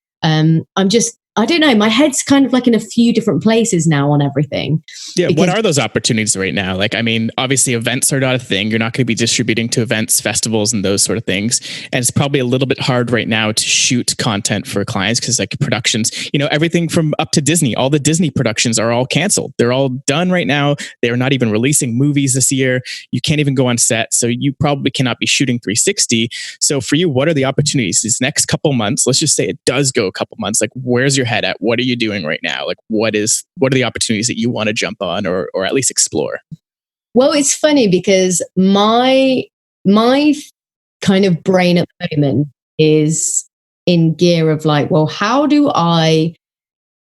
I don't know. My head's kind of like in a few different places now on everything. Yeah. What are those opportunities right now? Like, I mean, obviously events are not a thing. You're not going to be distributing to events, festivals, and those sort of things. And it's probably a little bit hard right now to shoot content for clients because like productions, you know, everything from up to Disney, all the Disney productions are all canceled. They're all done right now. They're not even releasing movies this year. You can't even go on set. So you probably cannot be shooting 360. So for you, what are the opportunities these next couple months? Let's just say it does go a couple months. Like, where's your head at? What are you doing right now? Like, what are the opportunities that you want to jump on or at least explore? Well, it's funny because my kind of brain at the moment is in gear of like, well, how do I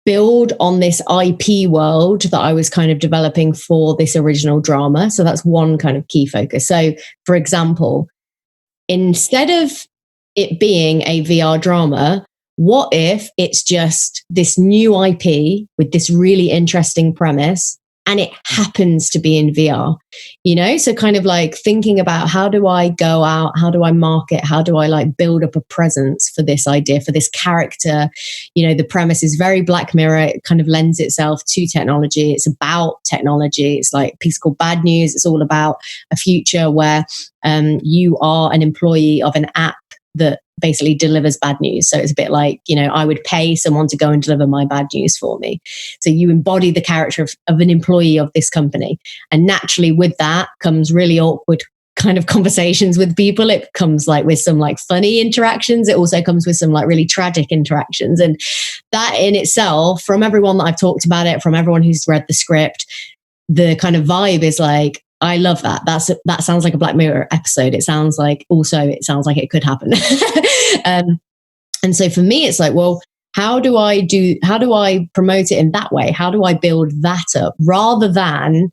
build on this IP world that I was kind of developing for this original drama? So that's one kind of key focus. So, for example, instead of it being a VR drama, what if it's just this new IP with this really interesting premise and it happens to be in VR, you know? So kind of like thinking about how do I go out? How do I market? How do I like build up a presence for this idea, for this character? You know, the premise is very Black Mirror. It kind of lends itself to technology. It's about technology. It's like a piece called Bad News. It's all about a future where you are an employee of an app that basically delivers bad news. So it's a bit like, you know, I would pay someone to go and deliver my bad news for me. So you embody the character of an employee of this company. And naturally with that comes really awkward kind of conversations with people. It comes like with some like funny interactions. It also comes with some like really tragic interactions. And that in itself, from everyone that I've talked about it, from everyone who's read the script, the kind of vibe is like, I love that. That sounds like a Black Mirror episode. It sounds like it could happen. And so for me, it's like, well, how do I promote it in that way? How do I build that up rather than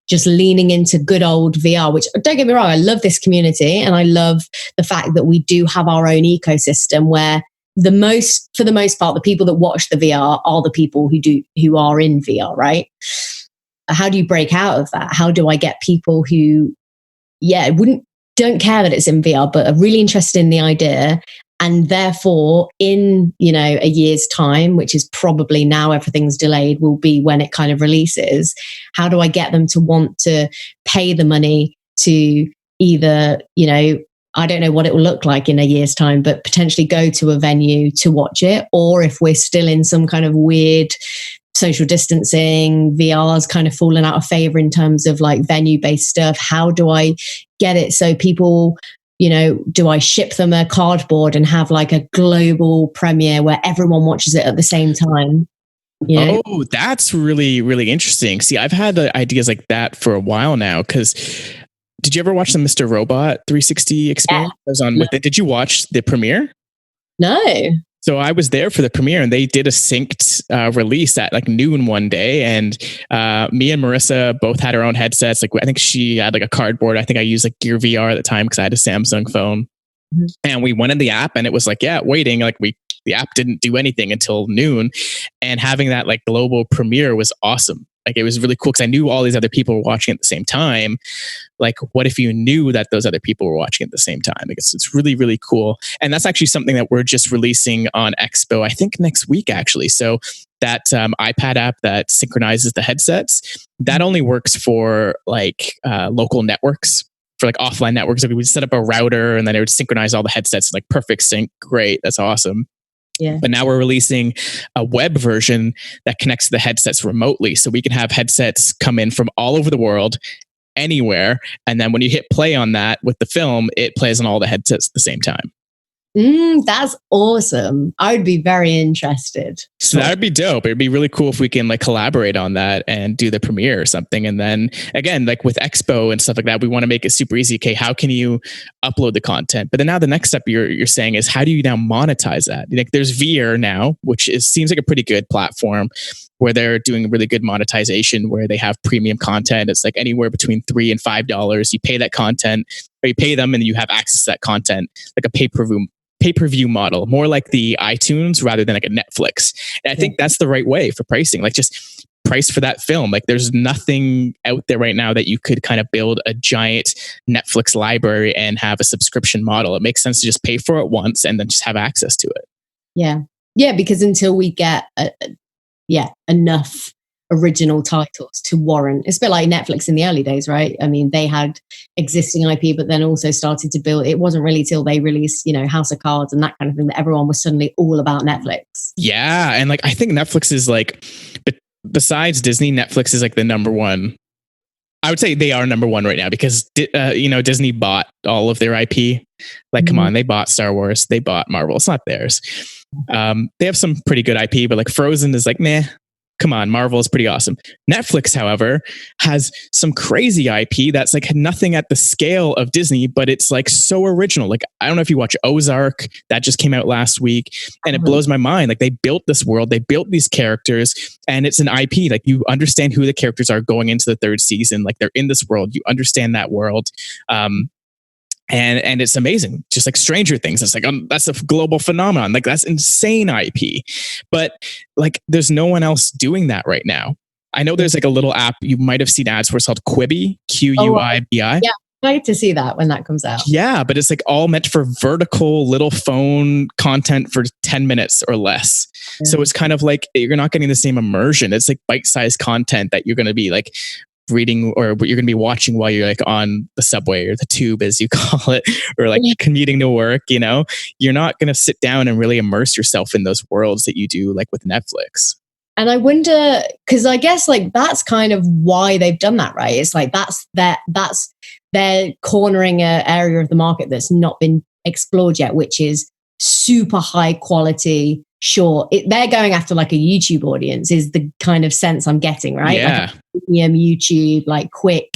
just leaning into good old VR, which don't get me wrong, I love this community and I love the fact that we do have our own ecosystem where for the most part, the people that watch the VR are the people who are in VR, right? How do you break out of that? How do I get people who, don't care that it's in VR, but are really interested in the idea, and therefore in, you know, a year's time, which is probably now everything's delayed, will be when it kind of releases. How do I get them to want to pay the money to either, you know, I don't know what it will look like in a year's time, but potentially go to a venue to watch it, or if we're still in some kind of weird social distancing, VR's kind of fallen out of favor in terms of like venue-based stuff. How do I get it so people, you know, do I ship them a cardboard and have like a global premiere where everyone watches it at the same time? You know? Oh, that's really, really interesting. See, I've had ideas like that for a while now because did you ever watch the Mr. Robot 360 experience? I was on with it. Did you watch the premiere? No. So I was there for the premiere and they did a synced release at like noon one day. And me and Marissa both had our own headsets. Like I think she had like a cardboard. I think I used like Gear VR at the time because I had a Samsung phone. Mm-hmm. And we went in the app and it was like, waiting. Like the app didn't do anything until noon. And having that like global premiere was awesome. Like it was really cool because I knew all these other people were watching at the same time. Like, what if you knew that those other people were watching at the same time? Like it's really, really cool. And that's actually something that we're just releasing on Expo, I think next week, actually. So that iPad app that synchronizes the headsets, that only works for like local networks, for like offline networks. Like we would set up a router and then it would synchronize all the headsets, like perfect sync. Great. That's awesome. Yeah. But now we're releasing a web version that connects to the headsets remotely. So we can have headsets come in from all over the world, anywhere. And then when you hit play on that with the film, it plays on all the headsets at the same time. That's awesome. I would be very interested. So that would be dope. It'd be really cool if we can like collaborate on that and do the premiere or something. And then again, like with Expo and stuff like that, we want to make it super easy. Okay, how can you upload the content? But then now the next step you're saying is how do you now monetize that? Like there's VR now, which seems like a pretty good platform where they're doing really good monetization, where they have premium content. It's like anywhere between $3 and $5. You pay that content, or you pay them and you have access to that content, like a pay-per-view pay-per-view model, more like the iTunes rather than like a Netflix. And I think that's the right way for pricing. Like just price for that film. Like there's nothing out there right now that you could kind of build a giant Netflix library and have a subscription model. It makes sense to just pay for it once and then just have access to it. Yeah. Yeah, because until we get enough original titles to warrant, it's a bit like Netflix in the early days, right? I mean, they had existing IP, but then also started to build. It wasn't really till they released, House of Cards and that kind of thing, that everyone was suddenly all about Netflix. Yeah, and like I think Netflix is like, besides Disney, Netflix is like the number one. I would say they are number one right now because Disney bought all of their IP. Like, come on, they bought Star Wars, they bought Marvel. It's not theirs. They have some pretty good IP, but like Frozen is like, meh. Come on, Marvel is pretty awesome. Netflix, however, has some crazy IP that's like nothing at the scale of Disney, but it's like so original. Like, I don't know if you watch Ozark, that just came out last week, and it blows my mind. Like, they built this world, they built these characters, and it's an IP. Like, you understand who the characters are going into the third season. Like, they're in this world, you understand that world. And it's amazing. Just like Stranger Things. It's like, that's a global phenomenon. Like, that's insane IP. But like, there's no one else doing that right now. I know there's like a little app, you might have seen ads for, it's called Quibi, Quibi. Yeah, I like to see that when that comes out. Yeah, but it's like all meant for vertical little phone content for 10 minutes or less. Yeah. So it's kind of like, you're not getting the same immersion. It's like bite-sized content that you're going to be like reading, or what you're going to be watching while you're like on the subway or the tube, as you call it, or like commuting to work. You're not going to sit down and really immerse yourself in those worlds that you do like with Netflix. And I wonder, because I guess like that's kind of why they've done that, right? It's like they're cornering an area of the market that's not been explored yet, which is super high quality. Sure, they're going after like a YouTube audience, is the kind of sense I'm getting, right? Yeah. Like premium YouTube, like quick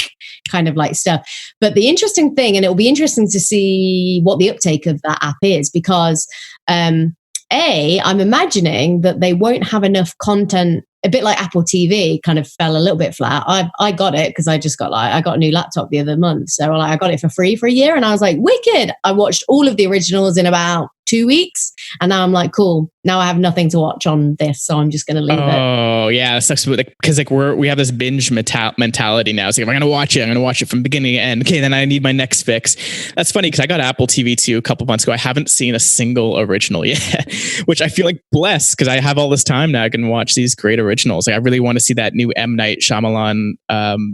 kind of like stuff. But the interesting thing, and it'll be interesting to see what the uptake of that app is, because I'm imagining that they won't have enough content. A bit like Apple TV kind of fell a little bit flat. I got it because I got a new laptop the other month. So I got it for free for a year, and I was like, wicked. I watched all of the originals in about 2 weeks, and now I'm like, cool. Now I have nothing to watch on this, so I'm just going to leave it. Oh yeah, it sucks because like we have this binge mentality now. It's like, if I'm going to watch it, I'm going to watch it from beginning to end. Okay, then I need my next fix. That's funny because I got Apple TV too a couple months ago. I haven't seen a single original yet, which I feel like blessed because I have all this time now. I can watch these great originals. Like, I really want to see that new M. Night Shyamalan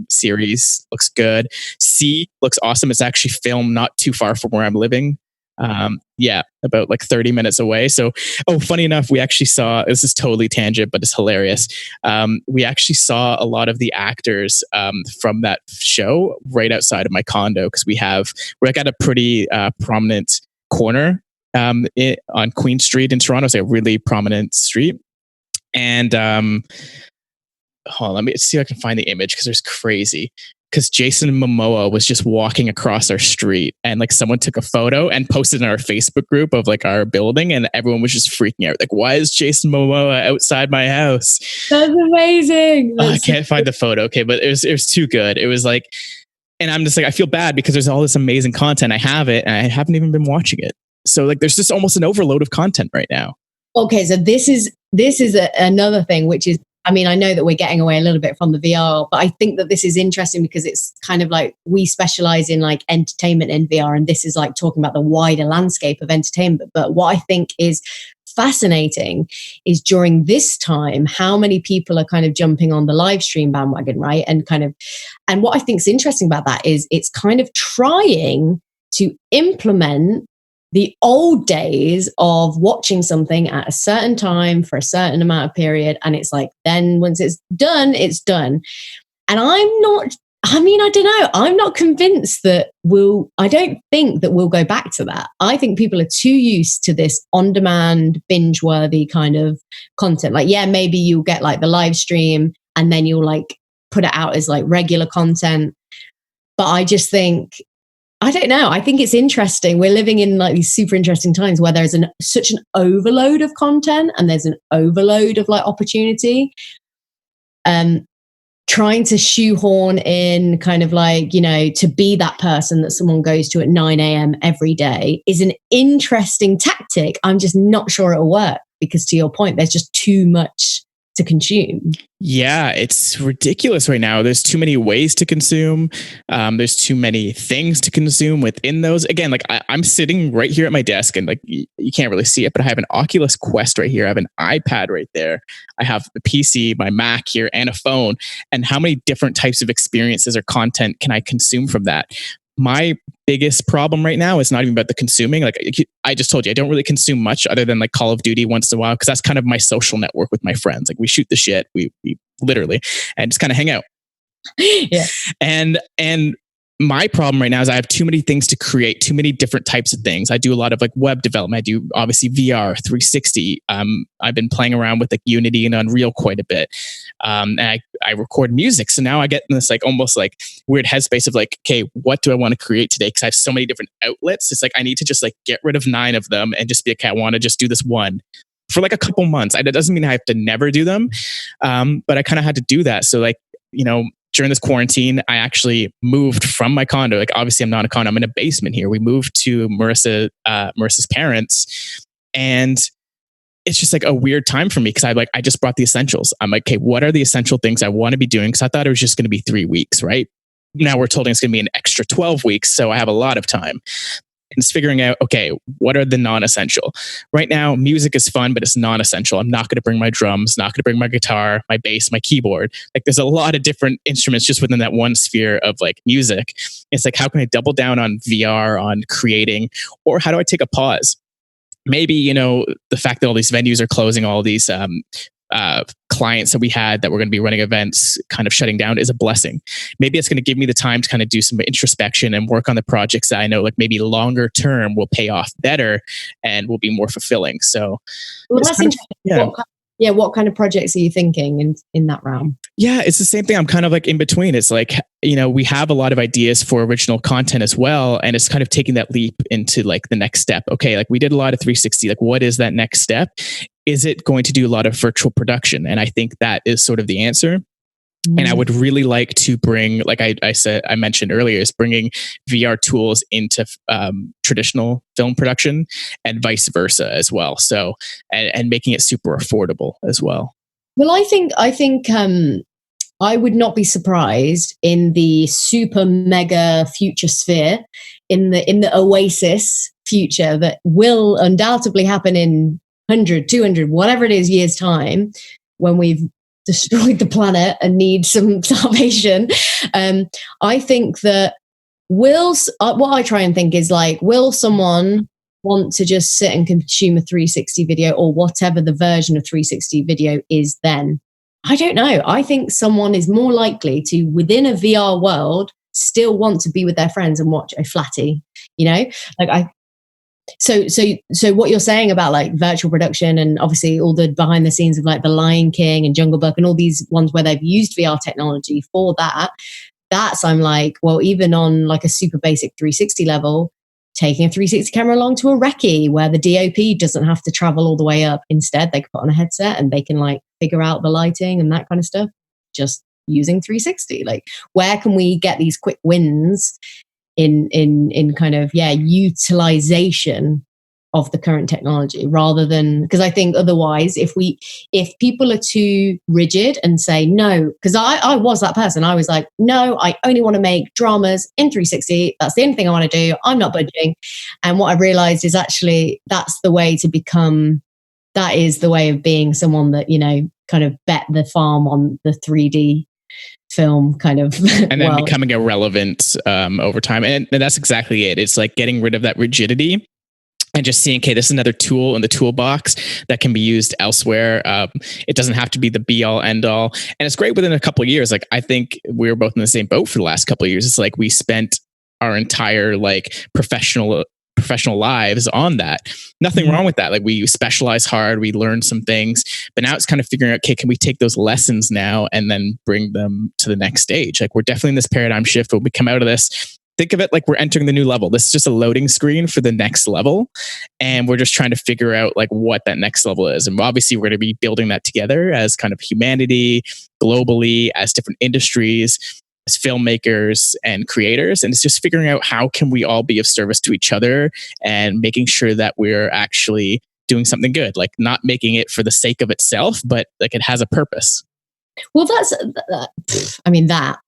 series. Looks good. C looks awesome. It's actually filmed not too far from where I'm living. About like 30 minutes away. So, funny enough, we actually saw, this is totally tangent, but it's hilarious. We actually saw a lot of the actors from that show right outside of my condo, because we're like at a pretty prominent corner on Queen Street in Toronto. It's like a really prominent street. And hold on, let me see if I can find the image, because there's crazy. Because Jason Momoa was just walking across our street, and like someone took a photo and posted in our Facebook group of like our building, and everyone was just freaking out. Like, why is Jason Momoa outside my house? That's amazing. I can't find the photo. Okay, but it was too good. It was like, and I'm just like, I feel bad because there's all this amazing content. I have it, and I haven't even been watching it. So like, there's just almost an overload of content right now. Okay, so this is another thing, which is, I mean, I know that we're getting away a little bit from the VR, but I think that this is interesting because it's kind of like we specialize in like entertainment in VR, and this is like talking about the wider landscape of entertainment. But what I think is fascinating is during this time, how many people are kind of jumping on the live stream bandwagon, right? And what I think is interesting about that is it's kind of trying to implement the old days of watching something at a certain time for a certain amount of period. And it's like, then once it's done, it's done. And I don't know. I'm not convinced that I don't think that we'll go back to that. I think people are too used to this on-demand, binge-worthy kind of content. Like, yeah, maybe you'll get like the live stream and then you'll like put it out as like regular content. But I just think, I don't know. I think it's interesting. We're living in like these super interesting times where there's such an overload of content and there's an overload of like opportunity. trying to shoehorn in kind of like, to be that person that someone goes to at 9 a.m. every day is an interesting tactic. I'm just not sure it'll work because, to your point, there's just too much to consume. Yeah, it's ridiculous right now. There's too many ways to consume. There's too many things to consume within those. Again, like I'm sitting right here at my desk, and like you can't really see it, but I have an Oculus Quest right here. I have an iPad right there. I have the PC, my Mac here, and a phone. And how many different types of experiences or content can I consume from that? My biggest problem right now is not even about the consuming. Like I just told you, I don't really consume much other than like Call of Duty once in a while, because that's kind of my social network with my friends. Like we shoot the shit, we literally, and just kind of hang out. Yeah. And my problem right now is I have too many things to create, too many different types of things. I do a lot of like web development. I do obviously VR 360. I've been playing around with like Unity and Unreal quite a bit. And I record music. So now I get in this like almost like weird headspace of like, okay, what do I want to create today? Because I have so many different outlets. It's like I need to just like get rid of 9 of them and just be okay, I want to just do this one for like a couple months. That doesn't mean I have to never do them. But I kind of had to do that. So like, during this quarantine, I actually moved from my condo. Like, obviously, I'm not in a condo. I'm in a basement here. We moved to Marissa's parents, and it's just like a weird time for me because I just brought the essentials. I'm like, okay, what are the essential things I want to be doing? Because I thought it was just going to be 3 weeks, right? Now we're told it's going to be an extra 12 weeks, so I have a lot of time. And it's figuring out, okay, what are the non-essential? Right now, music is fun, but it's non-essential. I'm not going to bring my drums, not going to bring my guitar, my bass, my keyboard. Like there's a lot of different instruments just within that one sphere of like music. It's like, how can I double down on VR, on creating, or how do I take a pause? Maybe, the fact that all these venues are closing, all these clients that we had that were going to be running events kind of shutting down is a blessing. Maybe it's going to give me the time to kind of do some introspection and work on the projects that I know like maybe longer term will pay off better and will be more fulfilling. So that's interesting. What kind of projects are you thinking in that realm? Yeah, it's the same thing. I'm kind of like in between. It's like, we have a lot of ideas for original content as well. And it's kind of taking that leap into like the next step. Okay, like we did a lot of 360. Like, what is that next step? Is it going to do a lot of virtual production? And I think that is sort of the answer. And I would really like to bring, like I mentioned earlier, is bringing VR tools into traditional film production and vice versa as well. So, and making it super affordable as well. Well, I think I would not be surprised in the super mega future sphere, in the oasis future that will undoubtedly happen in 100, 200, whatever it is years time, when we've destroyed the planet and need some salvation. I think that what I try and think is like, will someone want to just sit and consume a 360 video or whatever the version of 360 video is then? I don't know. I think someone is more likely to, within a VR world, still want to be with their friends and watch a flatty, So what you're saying about like virtual production and obviously all the behind the scenes of like The Lion King and Jungle Book and all these ones where they've used VR technology for that's I'm like, well, even on like a super basic 360 level, taking a 360 camera along to a recce where the DOP doesn't have to travel all the way up. Instead, they can put on a headset and they can like figure out the lighting and that kind of stuff just using 360. Like, where can we get these quick wins in kind of utilization of the current technology, rather than, because I think otherwise if people are too rigid and say no, because I was that person, I was like, no, I only want to make dramas in 360, that's the only thing I want to do, I'm not budging. And what I realized is actually that's the way to become, that is the way of being someone that kind of bet the farm on the 3D film kind of and then becoming irrelevant over time. And that's exactly it. It's like getting rid of that rigidity and just seeing, okay, this is another tool in the toolbox that can be used elsewhere. It doesn't have to be the be all end all. And it's great within a couple of years. Like, I think we were both in the same boat for the last couple of years. It's like we spent our entire like professional lives on that. Nothing wrong with that. Like, we specialize hard, we learn some things, but now it's kind of figuring out, okay, can we take those lessons now and then bring them to the next stage? Like, we're definitely in this paradigm shift. When we come out of this, think of it like we're entering the new level. This is just a loading screen for the next level. And we're just trying to figure out like what that next level is. And obviously we're going to be building that together as kind of humanity, globally, as different industries, as filmmakers and creators. And it's just figuring out how can we all be of service to each other and making sure that we're actually doing something good, like not making it for the sake of itself, but like it has a purpose. Well, I mean, that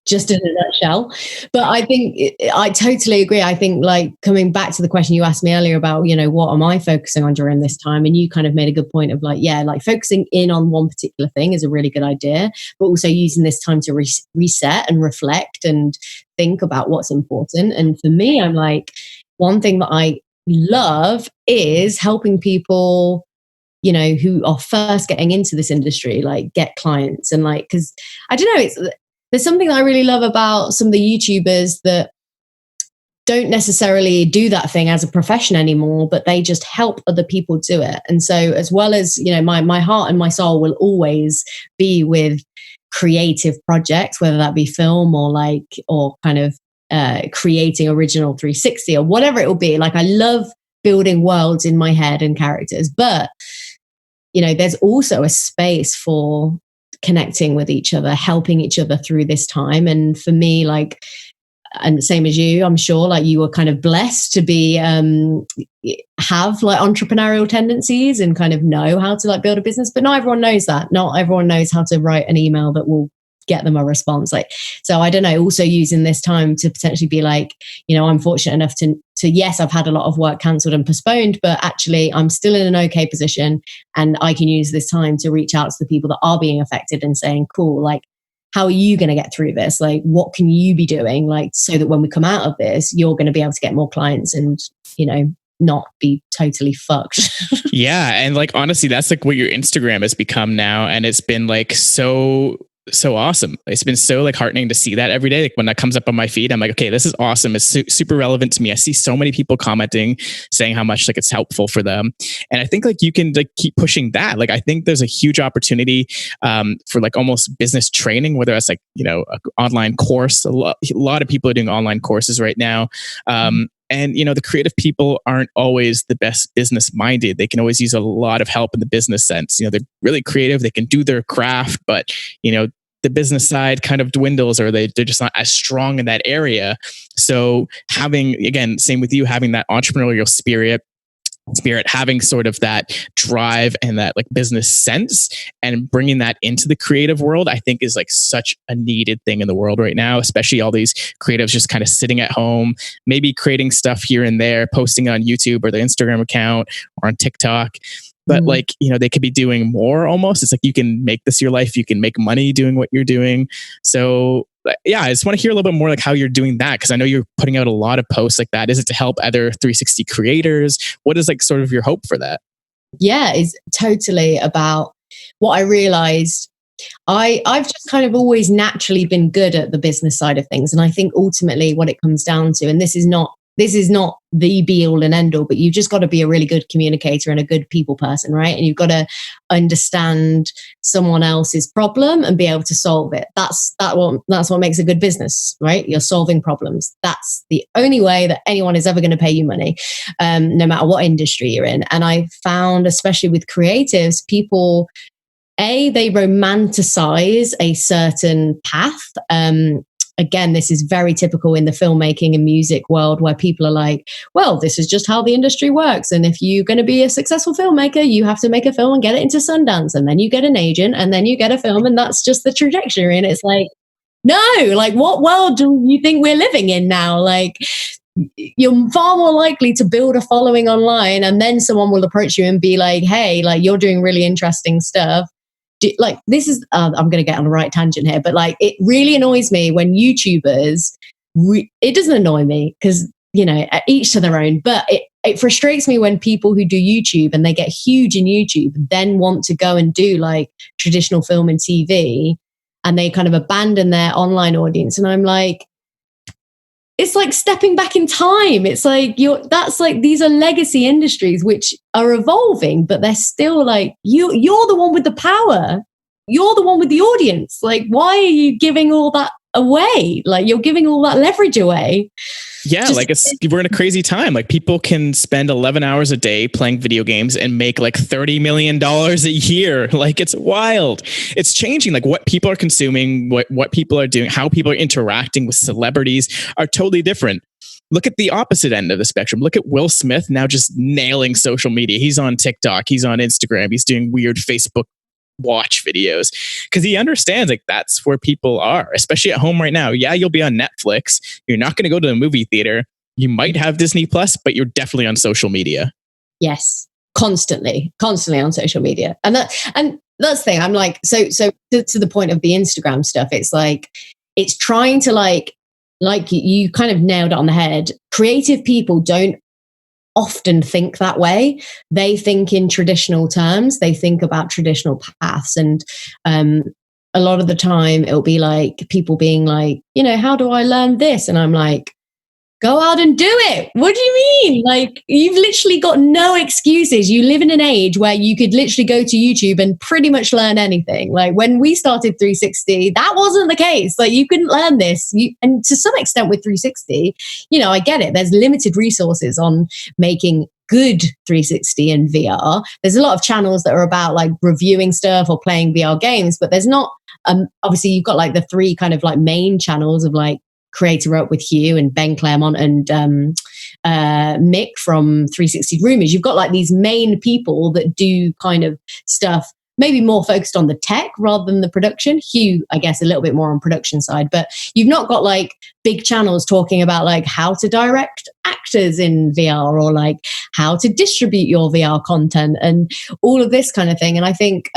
just in a nutshell. But I think I totally agree. I think like coming back to the question you asked me earlier about, you know, what am I focusing on during this time? And you kind of made a good point of like, yeah, like focusing in on one particular thing is a really good idea, but also using this time to reset and reflect and think about what's important. And for me, I'm like, one thing that I love is helping people, you know, who are first getting into this industry, like get clients. And like, because I don't know, there's something that I really love about some of the YouTubers that don't necessarily do that thing as a profession anymore, but they just help other people do it. And so as well as, you know, my heart and my soul will always be with creative projects, whether that be film or kind of creating original 360 or whatever it will be. Like I love building worlds in my head and characters, but you know, there's also a space for connecting with each other, helping each other through this time. And for me, like, and same as you, I'm sure, like you were kind of blessed to be have like entrepreneurial tendencies and kind of know how to like build a business. But not everyone knows that. Not everyone knows how to write an email that will get them a response. Like, so I don't know, also using this time to potentially be like, you know, I'm fortunate enough to yes, I've had a lot of work cancelled and postponed, but actually I'm still in an okay position and I can use this time to reach out to the people that are being affected and saying, cool, like, how are you going to get through this? Like, what can you be doing? Like, so that when we come out of this, you're going to be able to get more clients and, you know, not be totally fucked. Yeah. And like, honestly, that's like what your Instagram has become now. And it's been like so awesome. It's been so like heartening to see that every day. Like when that comes up on my feed, I'm like, okay, this is awesome. It's super relevant to me. I see so many people commenting, saying how much like it's helpful for them. And I think like you can like keep pushing that. Like, I think there's a huge opportunity for like almost business training, whether that's like, you know, an online course. A lot of people are doing online courses right now. And, you know, the creative people aren't always the best business minded. They can always use a lot of help in the business sense. You know, they're really creative. They can do their craft, but, you know, the business side kind of dwindles or they're just not as strong in that area. So having, again, same with you, having that entrepreneurial spirit, having sort of that drive and that like business sense and bringing that into the creative world, I think is like such a needed thing in the world right now, especially all these creatives just kind of sitting at home, maybe creating stuff here and there, posting on YouTube or the Instagram account or on TikTok. But like, you know, they could be doing more almost. It's like, you can make this your life. You can make money doing what you're doing. So yeah, I just want to hear a little bit more like how you're doing that. Cause I know you're putting out a lot of posts like that. Is it to help other 360 creators? What is like sort of your hope for that? Yeah, it's totally about what I realized. I've just kind of always naturally been good at the business side of things. And I think ultimately what it comes down to, and this is not the be all and end all, but you've just got to be a really good communicator and a good people person, right? And you've got to understand someone else's problem and be able to solve it. That's what makes a good business, right? You're solving problems. That's the only way that anyone is ever going to pay you money, no matter what industry you're in. And I found, especially with creatives, people, they romanticize a certain path. Again, this is very typical in the filmmaking and music world where people are like, well, this is just how the industry works. And if you're going to be a successful filmmaker, you have to make a film and get it into Sundance. And then you get an agent and then you get a film. And that's just the trajectory. And it's like, no, like what world do you think we're living in now? Like, you're far more likely to build a following online and then someone will approach you and be like, hey, like you're doing really interesting stuff. Like this is I'm going to get on a right tangent here, but like it really annoys me when YouTubers it doesn't annoy me because, you know, each to their own, but it frustrates me when people who do YouTube and they get huge in YouTube then want to go and do like traditional film and TV and they kind of abandon their online audience. And I'm like, it's like stepping back in time. It's like that's like, these are legacy industries which are evolving, but they're still like, you're the one with the power. You're the one with the audience. Like, why are you giving all that away. Like you're giving all that leverage away. Yeah, like we're in a crazy time. Like people can spend 11 hours a day playing video games and make like $30 million a year. Like it's wild. It's changing. Like what people are consuming, what people are doing, how people are interacting with celebrities are totally different. Look at the opposite end of the spectrum. Look at Will Smith now just nailing social media. He's on TikTok. He's on Instagram. He's doing weird Facebook watch videos because he understands like that's where people are, especially at home right now. Yeah, you'll be on Netflix. You're not going to go to the movie theater. You might have Disney Plus, but you're definitely on social media. Yes, constantly on social media, and that's the thing. I'm like, so to the point of the Instagram stuff. It's like it's trying to like you kind of nailed it on the head. Creative people don't often think that way. They think in traditional terms. They think about traditional paths, and a lot of the time it'll be like people being like, how do I learn this? And I'm like, go out and do it. What do you mean? Like, you've literally got no excuses. You live in an age where you could literally go to YouTube and pretty much learn anything. Like when we started 360, that wasn't the case. Like you couldn't learn this. And to some extent with 360, I get it. There's limited resources on making good 360 and VR. There's a lot of channels that are about like reviewing stuff or playing VR games, but there's not, obviously you've got like the three kind of like main channels of like Creator Up with Hugh and Ben Claremont and Mick from 360 Rumors. You've got like these main people that do kind of stuff maybe more focused on the tech rather than the production. Hugh, I guess, a little bit more on production side, but you've not got like big channels talking about like how to direct actors in VR or like how to distribute your VR content and all of this kind of thing. And I think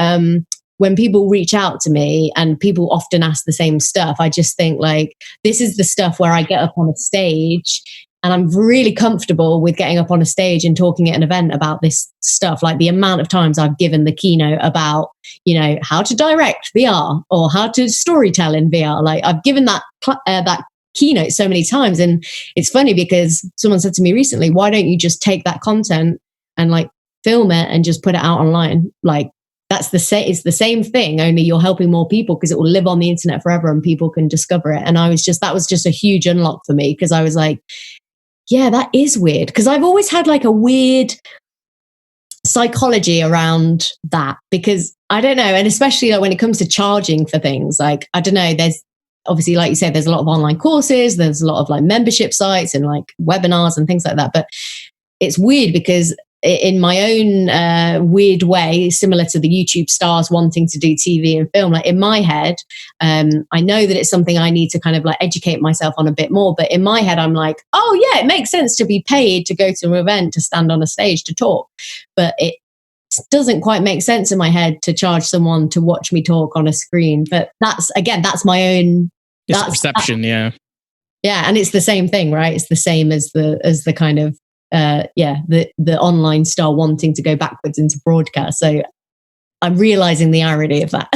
when people reach out to me and people often ask the same stuff, I just think like, this is the stuff where I get up on a stage and I'm really comfortable with getting up on a stage and talking at an event about this stuff. Like the amount of times I've given the keynote about, how to direct VR or how to storytell in VR. Like I've given that keynote so many times. And it's funny because someone said to me recently, why don't you just take that content and like film it and just put it out online? Like, it's the same thing, only you're helping more people because it will live on the internet forever and people can discover it. And that was just a huge unlock for me because I was like, yeah, that is weird. Because I've always had like a weird psychology around that because I don't know. And especially like when it comes to charging for things, like, I don't know, there's obviously, like you said, there's a lot of online courses, there's a lot of like membership sites and like webinars and things like that. But it's weird because in my own weird way, similar to the YouTube stars wanting to do TV and film, like in my head, I know that it's something I need to kind of like educate myself on a bit more. But in my head, I'm like, oh yeah, it makes sense to be paid to go to an event, to stand on a stage, to talk. But it doesn't quite make sense in my head to charge someone to watch me talk on a screen. But that's my own perception. Yeah. And it's the same thing, right? It's the same as the kind of the online star wanting to go backwards into broadcast. So I'm realizing the irony of that.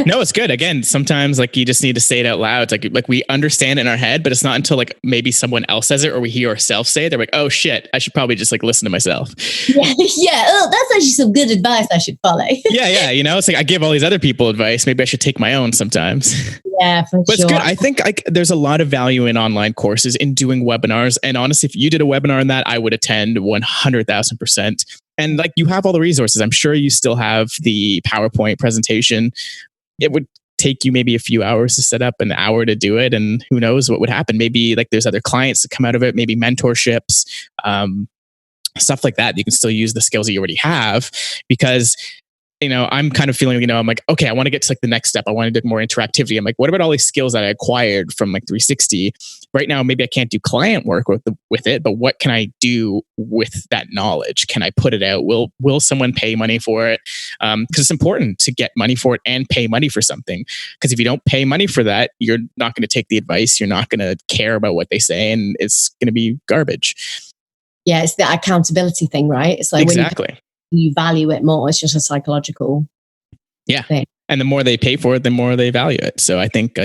No, it's good. Again, sometimes like you just need to say it out loud. It's like we understand it in our head, but it's not until like maybe someone else says it or we hear ourselves say it. They're like, oh shit, I should probably just like listen to myself. Yeah. Oh, that's actually some good advice I should follow. Yeah. It's like I give all these other people advice. Maybe I should take my own sometimes. Yeah, for but sure. It's good. I think there's a lot of value in online courses, in doing webinars. And honestly, if you did a webinar on that, I would attend 100,000%. And like you have all the resources. I'm sure you still have the PowerPoint presentation. It would take you maybe a few hours to set up, an hour to do it. And who knows what would happen. Maybe like there's other clients that come out of it, maybe mentorships, stuff like that. You can still use the skills that you already have because I'm kind of feeling, I'm like, okay, I want to get to like the next step. I want to do more interactivity. I'm like, what about all these skills that I acquired from like 360? Right now, maybe I can't do client work with it, but what can I do with that knowledge? Can I put it out? Will someone pay money for it? Because it's important to get money for it and pay money for something. Because if you don't pay money for that, you're not going to take the advice. You're not going to care about what they say, and it's going to be garbage. Yeah, it's the accountability thing, right? It's like exactly. When you value it more, it's just a psychological thing. And the more they pay for it, the more they value it. So I think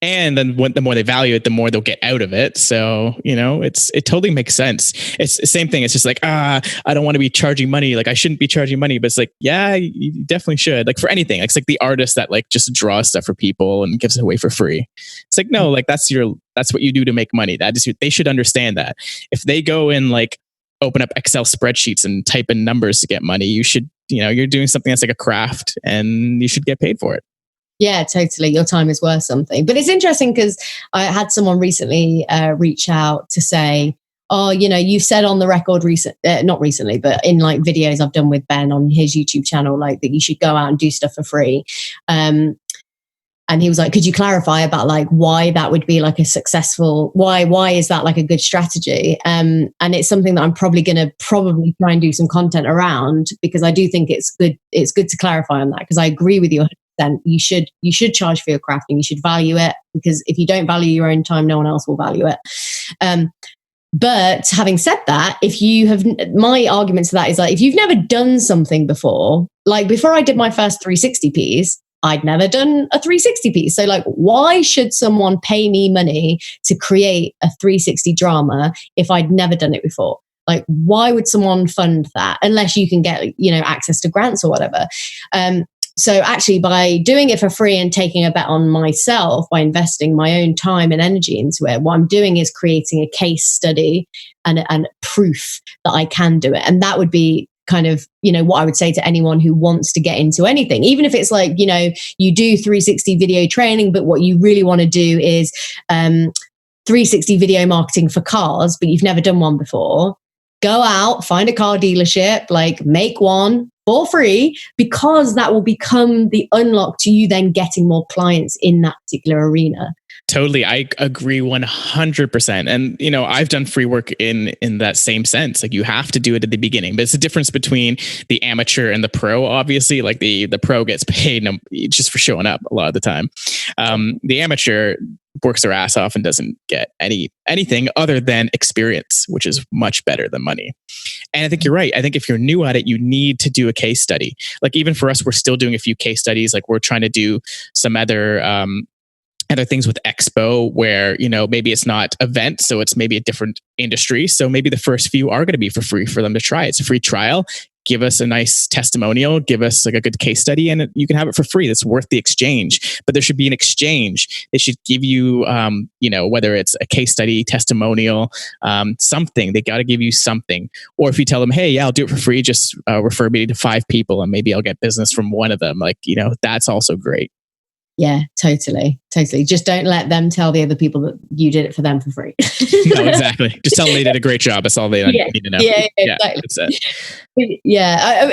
and then the more they value it, the more they'll get out of it. So, it totally makes sense. It's the same thing. It's just like, I don't want to be charging money. Like I shouldn't be charging money, but it's like, yeah, you definitely should. Like for anything, it's like the artist that like just draws stuff for people and gives it away for free. It's like, no, like that's what you do to make money. They should understand that. If they go and like open up Excel spreadsheets and type in numbers to get money, you should, you're doing something that's like a craft and you should get paid for it. Yeah, totally. Your time is worth something. But it's interesting because I had someone recently reach out to say, oh, you said on the record not recently, but in like videos I've done with Ben on his YouTube channel, like that you should go out and do stuff for free. And he was like, could you clarify about like why that would be like a successful, why is that like a good strategy? And it's something that I'm probably going to try and do some content around, because I do think it's good to clarify on that, because I agree with you. Then you should charge for your craft and you should value it, because if you don't value your own time, no one else will value it. But having said that, my argument to that is like, if you've never done something before, like before I did my first 360 piece, I'd never done a 360 piece. So like, why should someone pay me money to create a 360 drama if I'd never done it before? Like, why would someone fund that unless you can get, access to grants or whatever? So actually, by doing it for free and taking a bet on myself, by investing my own time and energy into it, what I'm doing is creating a case study and proof that I can do it. And that would be kind of, what I would say to anyone who wants to get into anything, even if it's like, you do 360 video training, but what you really want to do is 360 video marketing for cars, but you've never done one before. Go out, find a car dealership, like make one for free, because that will become the unlock to you then getting more clients in that particular arena. Totally. I agree 100%. And, I've done free work in that same sense. Like you have to do it at the beginning, but it's a difference between the amateur and the pro. Obviously, like the pro gets paid just for showing up a lot of the time. The amateur works their ass off and doesn't get anything other than experience, which is much better than money. And I think you're right. I think if you're new at it, you need to do a case study. Like even for us, we're still doing a few case studies. Like we're trying to do some other things with Expo where, maybe it's not event, so it's maybe a different industry. So maybe the first few are going to be for free for them to try. It's a free trial. Give us a nice testimonial, give us like a good case study, and you can have it for free. That's worth the exchange. But there should be an exchange. They should give you, whether it's a case study, testimonial, something. They got to give you something. Or if you tell them, hey, yeah, I'll do it for free, just refer me to 5 people and maybe I'll get business from one of them. Like, that's also great. Yeah, totally. Just don't let them tell the other people that you did it for them for free. No, exactly. Just tell them they did a great job. That's all they need to know. Yeah, exactly. That's it. Yeah,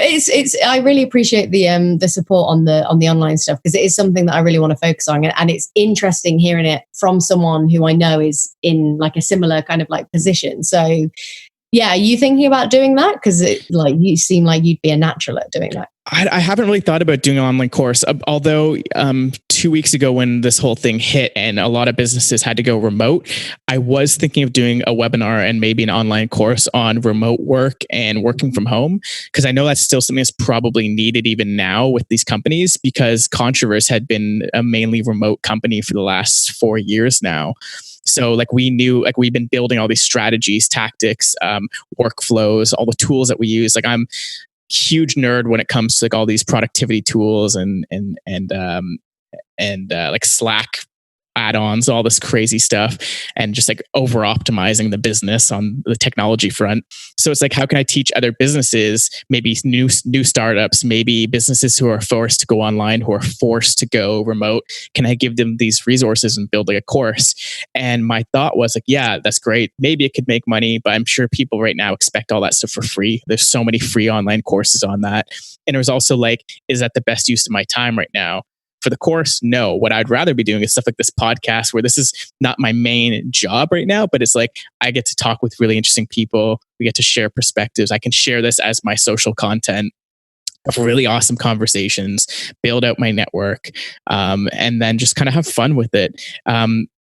I really appreciate the support on the online stuff, because it is something that I really want to focus on, and it's interesting hearing it from someone who I know is in like a similar kind of like position. So, yeah, are you thinking about doing that? Because you seem like you'd be a natural at doing that. I haven't really thought about doing an online course, although 2 weeks ago when this whole thing hit and a lot of businesses had to go remote, I was thinking of doing a webinar and maybe an online course on remote work and working from home, because I know that's still something that's probably needed even now with these companies, because Controverse had been a mainly remote company for the last 4 years now. So like we knew, like we've been building all these strategies, tactics, workflows, all the tools that we use. Like I'm huge nerd when it comes to like all these productivity tools and like Slack add-ons, all this crazy stuff, and just like over optimizing the business on the technology front. So it's like, how can I teach other businesses, maybe new startups, maybe businesses who are forced to go online, who are forced to go remote? Can I give them these resources and build like a course? And my thought was like, yeah, that's great. Maybe it could make money, but I'm sure people right now expect all that stuff for free. There's so many free online courses on that. And it was also like, is that the best use of my time right now? For the course, no. What I'd rather be doing is stuff like this podcast, where this is not my main job right now, but it's like I get to talk with really interesting people. We get to share perspectives. I can share this as my social content of really awesome conversations, build out my network, and then just kind of have fun with it.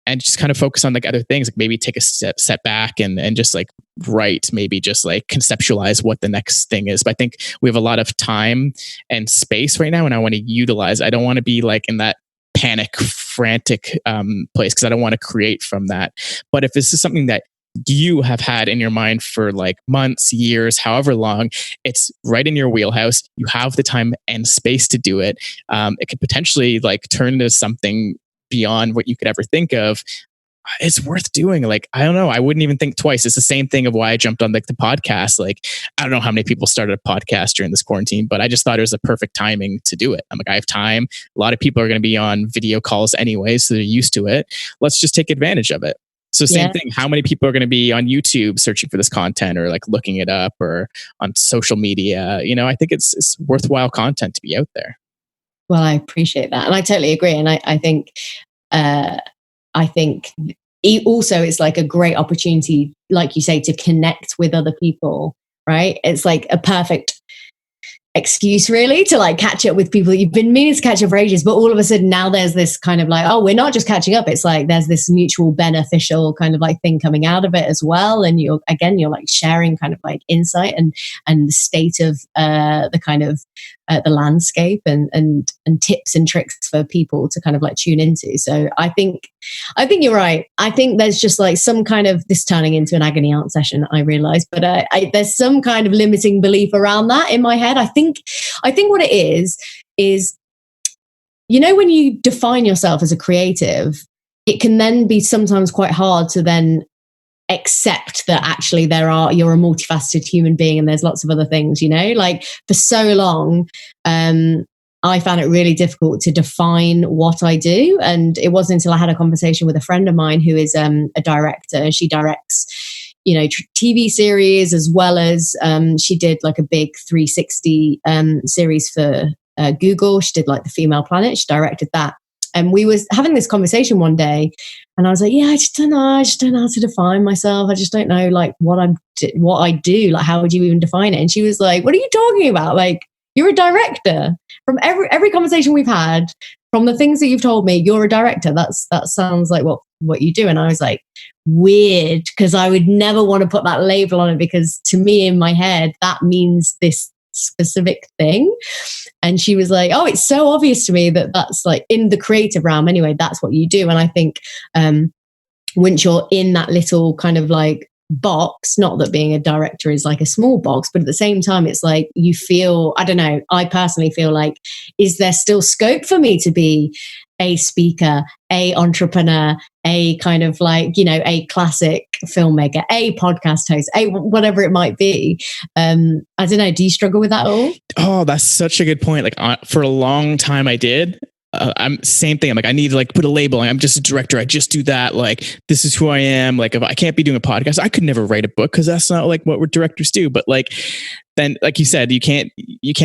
and just kind of focus on like other things, like maybe take a step back and just like write, maybe just like conceptualize what the next thing is. But I think we have a lot of time and space right now, and I want to utilize. I don't want to be like in that panic, frantic place, because I don't want to create from that. But if this is something that you have had in your mind for like months, years, however long, it's right in your wheelhouse. You have the time and space to do it. It could potentially like turn into something beyond what you could ever think of. It's worth doing. Like, I don't know. I wouldn't even think twice. It's the same thing of why I jumped on like the podcast. Like, I don't know how many people started a podcast during this quarantine, but I just thought it was the perfect timing to do it. I'm like, I have time. A lot of people are going to be on video calls anyway, so they're used to it. Let's just take advantage of it. So same thing. How many people are going to be on YouTube searching for this content, or like looking it up, or on social media? You know, I think it's worthwhile content to be out there. Well, I appreciate that. And I totally agree. And I think also it's like a great opportunity, like you say, to connect with other people, right? It's like a perfect excuse really to like catch up with people that you've been meaning to catch up for ages, but all of a sudden now there's this kind of like, oh, we're not just catching up. It's like there's this mutual beneficial kind of like thing coming out of it as well. And you're like sharing kind of like insight and the state of the kind of the landscape and tips and tricks for people to kind of like tune into. So I think you're right. I think there's just like some kind of this turning into an agony aunt session, I realize, but there's some kind of limiting belief around that in my head. I think what it is, you know, when you define yourself as a creative, it can then be sometimes quite hard to then accept that actually you're a multifaceted human being and there's lots of other things, you know, like for so long, I found it really difficult to define what I do. And it wasn't until I had a conversation with a friend of mine who is a director, and she directs, you know, TV series, as well as she did like a big 360 series for Google. She did like The Female Planet. She directed that. And we was having this conversation one day, and I was like, yeah, I just don't know how to define myself. I just don't know like what I do. Like, how would you even define it? And she was like, what are you talking about? Like, you're a director. From every conversation we've had, from the things that you've told me, you're a director. That sounds like what you do. And I was like, weird, because I would never want to put that label on it, because to me in my head, that means this specific thing. And she was like, oh, it's so obvious to me that that's like in the creative realm anyway, that's what you do. And I think once you're in that little kind of like box, not that being a director is like a small box, but at the same time it's like you feel, I don't know, I personally feel like, is there still scope for me to be a speaker, a entrepreneur, a kind of like, you know, a classic filmmaker, a podcast host, a whatever it might be? I don't know. Do you struggle with that at all? Oh, that's such a good point. Like for a long time I did. I'm same thing. I'm like, I need to like put a label. I'm just a director. I just do that. Like, this is who I am. Like, if I can't be doing a podcast, I could never write a book, because that's not like what directors do. But like, then like you said, you can't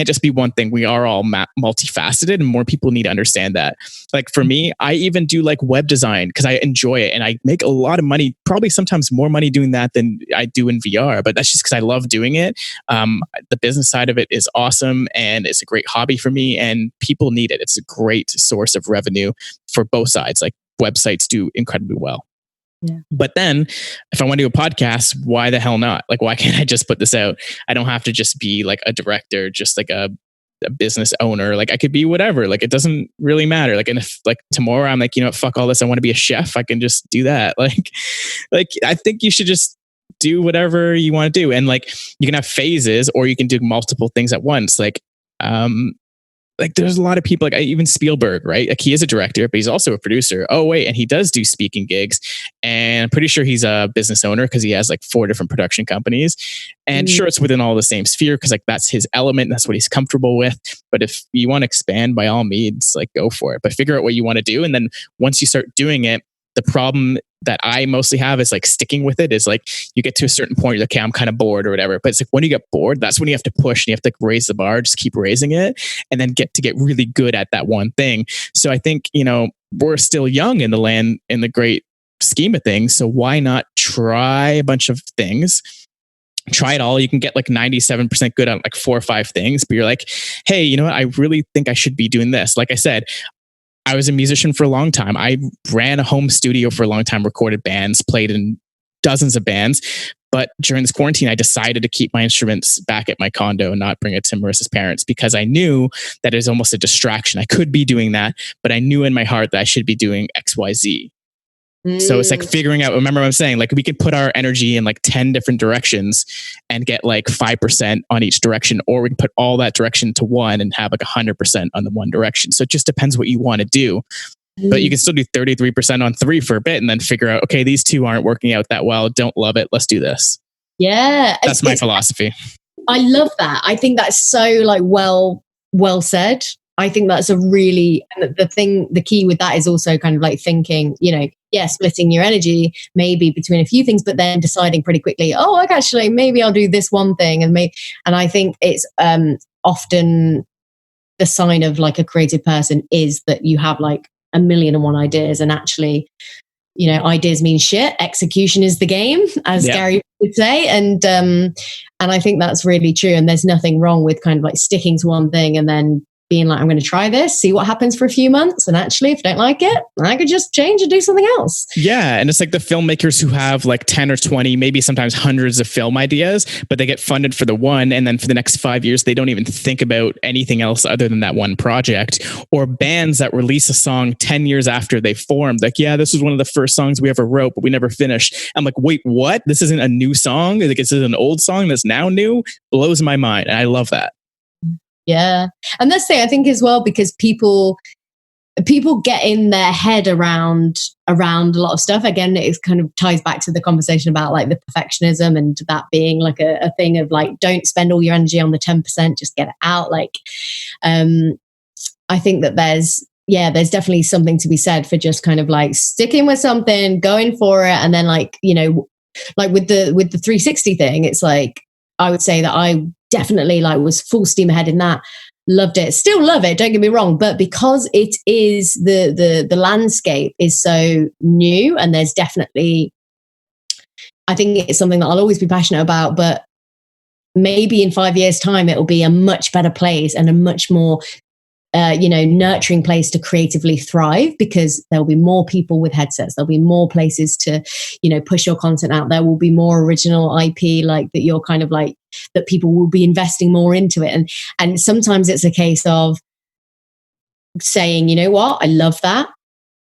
just be one thing. We are all multifaceted, and more people need to understand that. Like for me, I even do like web design because I enjoy it, and I make a lot of money, probably sometimes more money doing that than I do in VR. But that's just because I love doing it. The business side of it is awesome, and it's a great hobby for me, and people need it. It's a great source of revenue for both sides. Like, websites do incredibly well. Yeah. But then if I want to do a podcast, why the hell not? Like, why can't I just put this out? I don't have to just be like a director, just like a business owner. Like, I could be whatever. Like, it doesn't really matter. Like, and if like tomorrow I'm like, you know what, fuck all this, I want to be a chef, I can just do that. Like I think you should just do whatever you want to do. And like, you can have phases, or you can do multiple things at once. Like there's a lot of people, like even Spielberg, right? Like, he is a director, but he's also a producer. Oh, wait. And he does do speaking gigs. And I'm pretty sure he's a business owner, because he has like 4 different production companies. And sure, it's within all the same sphere, because like that's his element. That's what he's comfortable with. But if you want to expand, by all means, like go for it. But figure out what you want to do. And then once you start doing it, the problem that I mostly have is like sticking with it. Is like, you get to a certain point, you're like, okay, I'm kind of bored or whatever. But it's like, when you get bored, that's when you have to push, and you have to raise the bar, just keep raising it, and then get really good at that one thing. So I think, you know, we're still young in the great scheme of things. So why not try a bunch of things? Try it all. You can get like 97% good on like 4 or 5 things, but you're like, hey, you know what? I really think I should be doing this. Like I said, I was a musician for a long time. I ran a home studio for a long time, recorded bands, played in dozens of bands. But during this quarantine, I decided to keep my instruments back at my condo and not bring it to Marissa's parents, because I knew that it was almost a distraction. I could be doing that, but I knew in my heart that I should be doing XYZ. So it's like figuring out, remember what I'm saying, like we could put our energy in like 10 different directions and get like 5% on each direction, or we can put all that direction to one and have like 100% on the one direction. So it just depends what you want to do. But you can still do 33% on 3 for a bit and then figure out, okay, these 2 aren't working out that well. Don't love it. Let's do this. Yeah. That's my philosophy. I love that. I think that's so like well said. I think that's a really, the key with that is also kind of like thinking, splitting your energy maybe between a few things, but then deciding pretty quickly, actually, maybe I'll do this one thing. And I think it's often the sign of like a creative person is that you have like 1,000,001 ideas, and actually, ideas mean shit. Execution is the game, as Gary would say. And I think that's really true. And there's nothing wrong with kind of like sticking to one thing and then being like, I'm going to try this, see what happens for a few months. And actually, if I don't like it, I could just change and do something else. Yeah. And it's like the filmmakers who have like 10 or 20, maybe sometimes hundreds of film ideas, but they get funded for the one. And then for the next 5 years, they don't even think about anything else other than that one project. Or bands that release a song 10 years after they formed. Like, yeah, this was one of the first songs we ever wrote, but we never finished. I'm like, wait, what? This isn't a new song? Like, this is an old song that's now new? Blows my mind. And I love that. Yeah. And that's the thing, I think as well, because people get in their head around a lot of stuff. Again, it kind of ties back to the conversation about like the perfectionism and that being like a thing of like, don't spend all your energy on the 10%, just get it out. Like, I think that there's definitely something to be said for just kind of like sticking with something, going for it. And then like, like with the 360 thing, it's like, I would say that I definitely like was full steam ahead in that. Loved it. Still love it. Don't get me wrong. But because it is the landscape is so new, and there's definitely, I think it's something that I'll always be passionate about, but maybe in 5 years' time, it'll be a much better place and a much more nurturing place to creatively thrive, because there'll be more people with headsets. There'll be more places to, push your content out. There will be more original IP, like that you're kind of like, that people will be investing more into it. And sometimes it's a case of saying, you know what, I love that,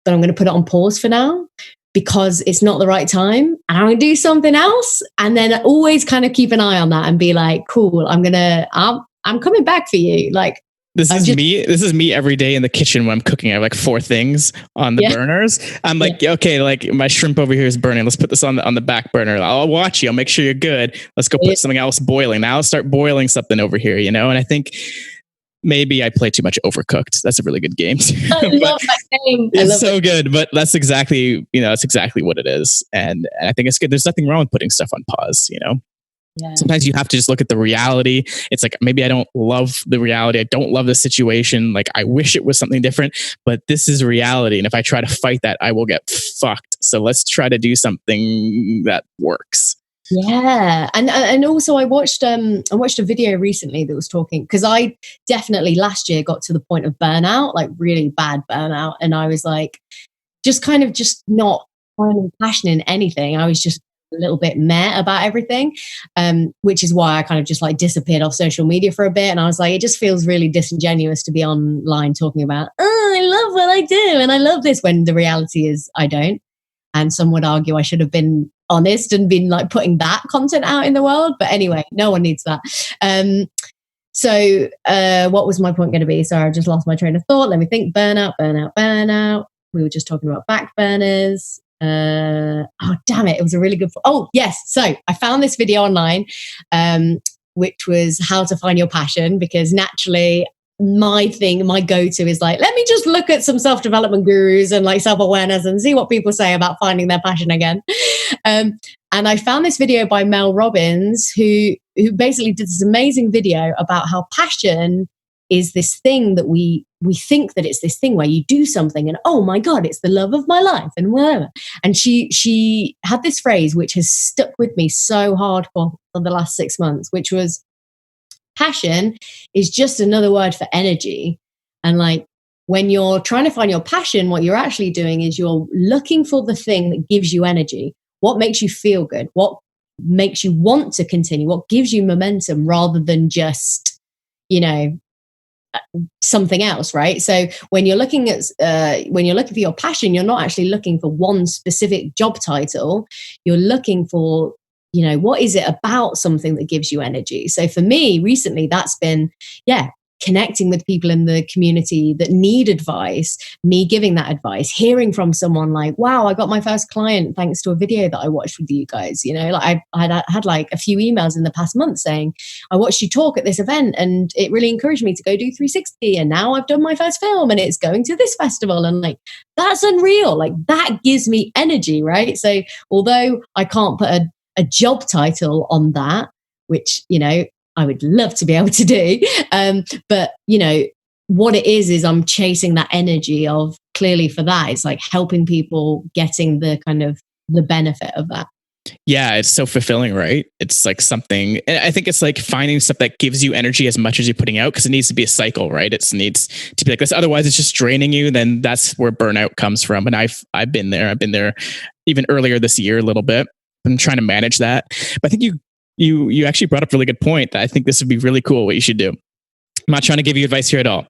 but I'm going to put it on pause for now because it's not the right time, and I'm going to do something else. And then always kind of keep an eye on that and be like, cool, I'm coming back for you. Like, This is me every day in the kitchen when I'm cooking. I have like 4 things on the burners. I'm like, okay, like my shrimp over here is burning. Let's put this on the back burner. I'll watch you. I'll make sure you're good. Let's go put something else boiling. Now I'll start boiling something over here, And I think maybe I play too much Overcooked. That's a really good game. I love that game. It's so good, but that's exactly what it is. And I think it's good. There's nothing wrong with putting stuff on pause, Yeah. Sometimes you have to just look at the reality. It's like, maybe I don't love the reality. I don't love the situation. Like, I wish it was something different, but this is reality. And if I try to fight that, I will get fucked. So let's try to do something that works. Yeah. And also I watched a video recently that was talking, because I definitely last year got to the point of burnout, like really bad burnout. And I was like, just not finding passion in anything. I was just a little bit meh about everything, which is why I kind of just like disappeared off social media for a bit. And I was like, it just feels really disingenuous to be online talking about, I love what I do and I love this, when the reality is I don't. And some would argue I should have been honest and been like putting that content out in the world. But anyway, no one needs that. So what was my point going to be? Sorry, I've just lost my train of thought. Let me think. Burnout. We were just talking about back burners. Oh damn it, it was a really good yes, so I found this video online, which was how to find your passion, because naturally my go-to is like, let me just look at some self-development gurus and like self-awareness and see what people say about finding their passion again. And I found this video by Mel Robbins, who basically did this amazing video about how passion is this thing that we think that it's this thing where you do something and, oh my God, it's the love of my life and whatever. And she had this phrase which has stuck with me so hard for the last 6 months, which was, passion is just another word for energy. And like, when you're trying to find your passion, what you're actually doing is you're looking for the thing that gives you energy. What makes you feel good? What makes you want to continue? What gives you momentum rather than just, something else, right? So when you're looking for your passion, you're not actually looking for one specific job title. You're looking for, what is it about something that gives you energy? So for me recently, that's been, connecting with people in the community that need advice, me giving that advice, hearing from someone like, wow, I got my first client thanks to a video that I watched with you guys. Like I had like a few emails in the past month saying, I watched you talk at this event and it really encouraged me to go do 360. And now I've done my first film and it's going to this festival. And like, that's unreal. Like that gives me energy, right? So although I can't put a job title on that, which, I would love to be able to do. But, what it is I'm chasing that energy of, clearly for that, it's like helping people getting the kind of the benefit of that. Yeah, it's so fulfilling, right? It's like something, I think it's like finding stuff that gives you energy as much as you're putting out, because it needs to be a cycle, right? It needs to be like this. Otherwise, it's just draining you. Then that's where burnout comes from. And I've been there. I've been there even earlier this year a little bit. I'm trying to manage that. But I think you actually brought up a really good point that I think this would be really cool what you should do. I'm not trying to give you advice here at all,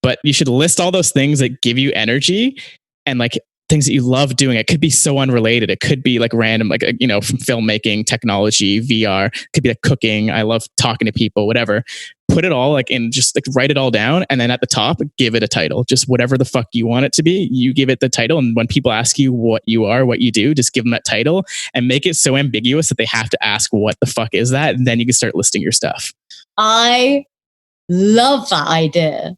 but you should list all those things that give you energy and like things that you love doing. It could be so unrelated. It could be like random, like, from filmmaking, technology, VR, it could be like cooking. I love talking to people, whatever. Put it all like in, just like write it all down. And then at the top, give it a title, just whatever the fuck you want it to be. You give it the title. And when people ask you what you are, what you do, just give them that title and make it so ambiguous that they have to ask, what the fuck is that? And then you can start listing your stuff. I love that idea.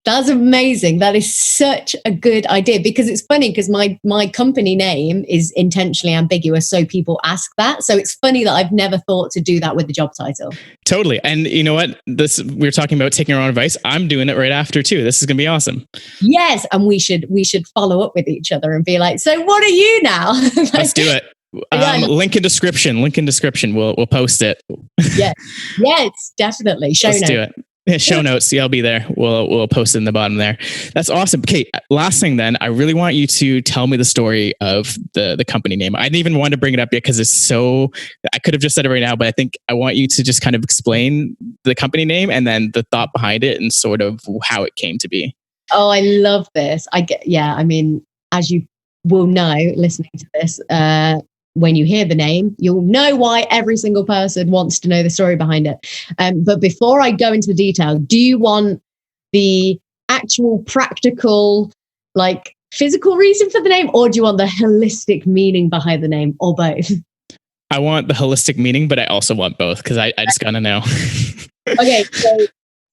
That's amazing. That is such a good idea, because it's funny because my company name is intentionally ambiguous, so people ask that. So it's funny that I've never thought to do that with the job title. Totally. And you know what? We're talking about taking our own advice. I'm doing it right after too. This is going to be awesome. Yes, and we should follow up with each other and be like, so what are you now? Like, let's do it. Link in description. We'll post it. Yes, definitely. Let's do it. Yeah, show notes. Yeah, I'll be there. We'll post it in the bottom there. That's awesome. Okay, last thing then, I really want you to tell me the story of the company name. I didn't even want to bring it up yet because it's so, I could have just said it right now, but I think I want you to just kind of explain the company name and then the thought behind it and sort of how it came to be. Oh, I love this. I mean, as you will know, listening to this, when you hear the name, you'll know why every single person wants to know the story behind it. But before I go into the detail, do you want the actual practical, like physical reason for the name, or do you want the holistic meaning behind the name, or both? I want the holistic meaning, but I also want both because I just gotta know. Okay,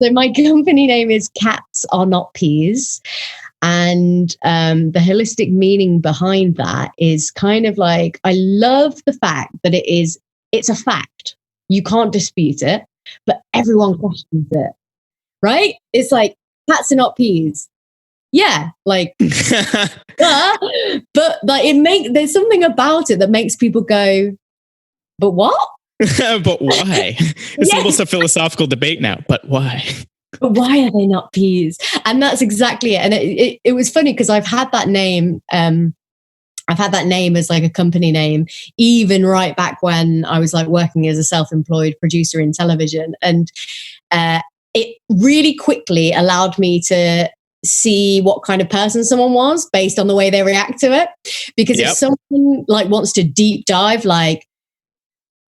so my company name is Cats Are Not Peas. And the holistic meaning behind that is kind of like, I love the fact that it's a fact. You can't dispute it, but everyone questions it, right? It's like, cats are not peas. Yeah, like, but like there's something about it that makes people go, but what? But why? It's almost a philosophical debate now, but why? But why are they not peas? And that's exactly it. And it was funny because I've had that name. I've had that name as like a company name, even right back when I was like working as a self-employed producer in television. And it really quickly allowed me to see what kind of person someone was based on the way they react to it. Because if someone like wants to deep dive, like,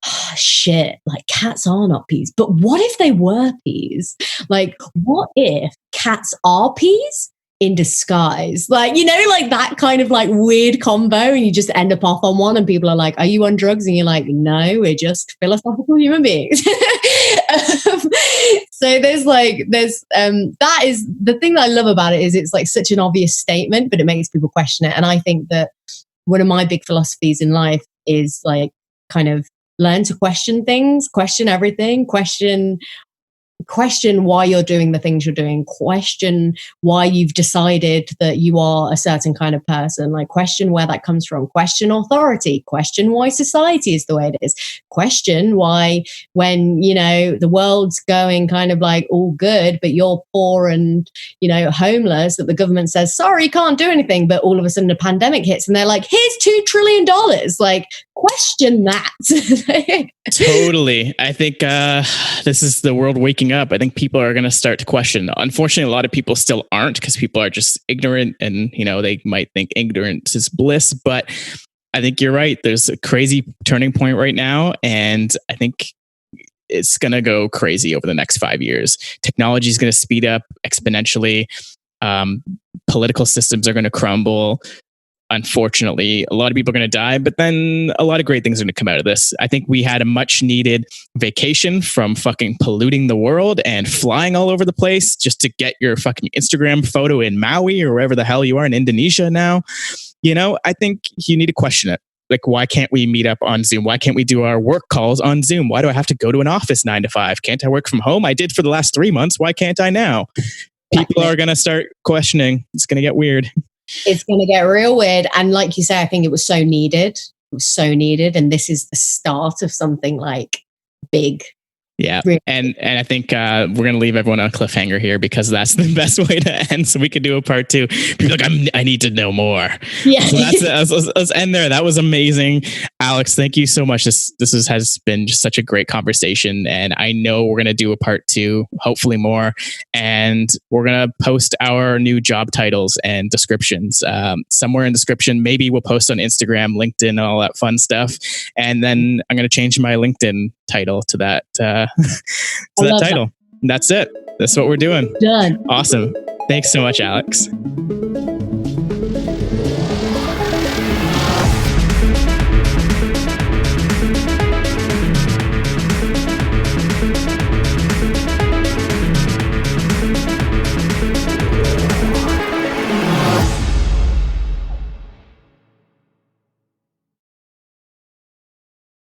oh, shit, like cats are not peas. But what if they were peas? Like, what if cats are peas in disguise? Like, like that kind of like weird combo, and you just end up off on one and people are like, are you on drugs? And you're like, no, we're just philosophical human beings. So that is the thing that I love about it, is it's like such an obvious statement, but it makes people question it. And I think that one of my big philosophies in life is like kind of learn to question things, question everything, question question why you're doing the things you're doing, question why you've decided that you are a certain kind of person, like question where that comes from, question authority, question why society is the way it is, question why when, you know, the world's going kind of like all good, but you're poor and, you know, homeless, that the government says, sorry, you can't do anything, but all of a sudden a pandemic hits and they're like, here's $2 trillion. Like, question that. Totally. I think this is the world waking up. I think people are going to start to question. Unfortunately, a lot of people still aren't, because people are just ignorant, and, you know, they might think ignorance is bliss. But I think you're right. There's a crazy turning point right now, and I think it's going to go crazy over the next 5 years. Technology is going to speed up exponentially. Political systems are going to crumble. Unfortunately, a lot of people are going to die, but then a lot of great things are going to come out of this. I think we had a much needed vacation from fucking polluting the world and flying all over the place just to get your fucking Instagram photo in Maui or wherever the hell you are in Indonesia now. You know, I think you need to question it. Like, why can't we meet up on Zoom? Why can't we do our work calls on Zoom? Why do I have to go to an office 9 to 5? Can't I work from home? I did for the last 3 months. Why can't I now? People are going to start questioning. It's going to get weird. It's going to get real weird. And like you say, I think it was so needed. It was so needed. And this is the start of something like big. Yeah. And I think we're going to leave everyone on a cliffhanger here, because that's the best way to end. So we could do a part 2. People are like, I need to know more. Yeah. So let's end there. That was amazing. Alex, thank you so much. This has been just such a great conversation. And I know we're going to do a part 2, hopefully more. And we're going to post our new job titles and descriptions somewhere in the description. Maybe we'll post on Instagram, LinkedIn, all that fun stuff. And then I'm going to change my LinkedIn title to that title. That's it. That's what we're doing. Done. Awesome. Thanks so much, Alex.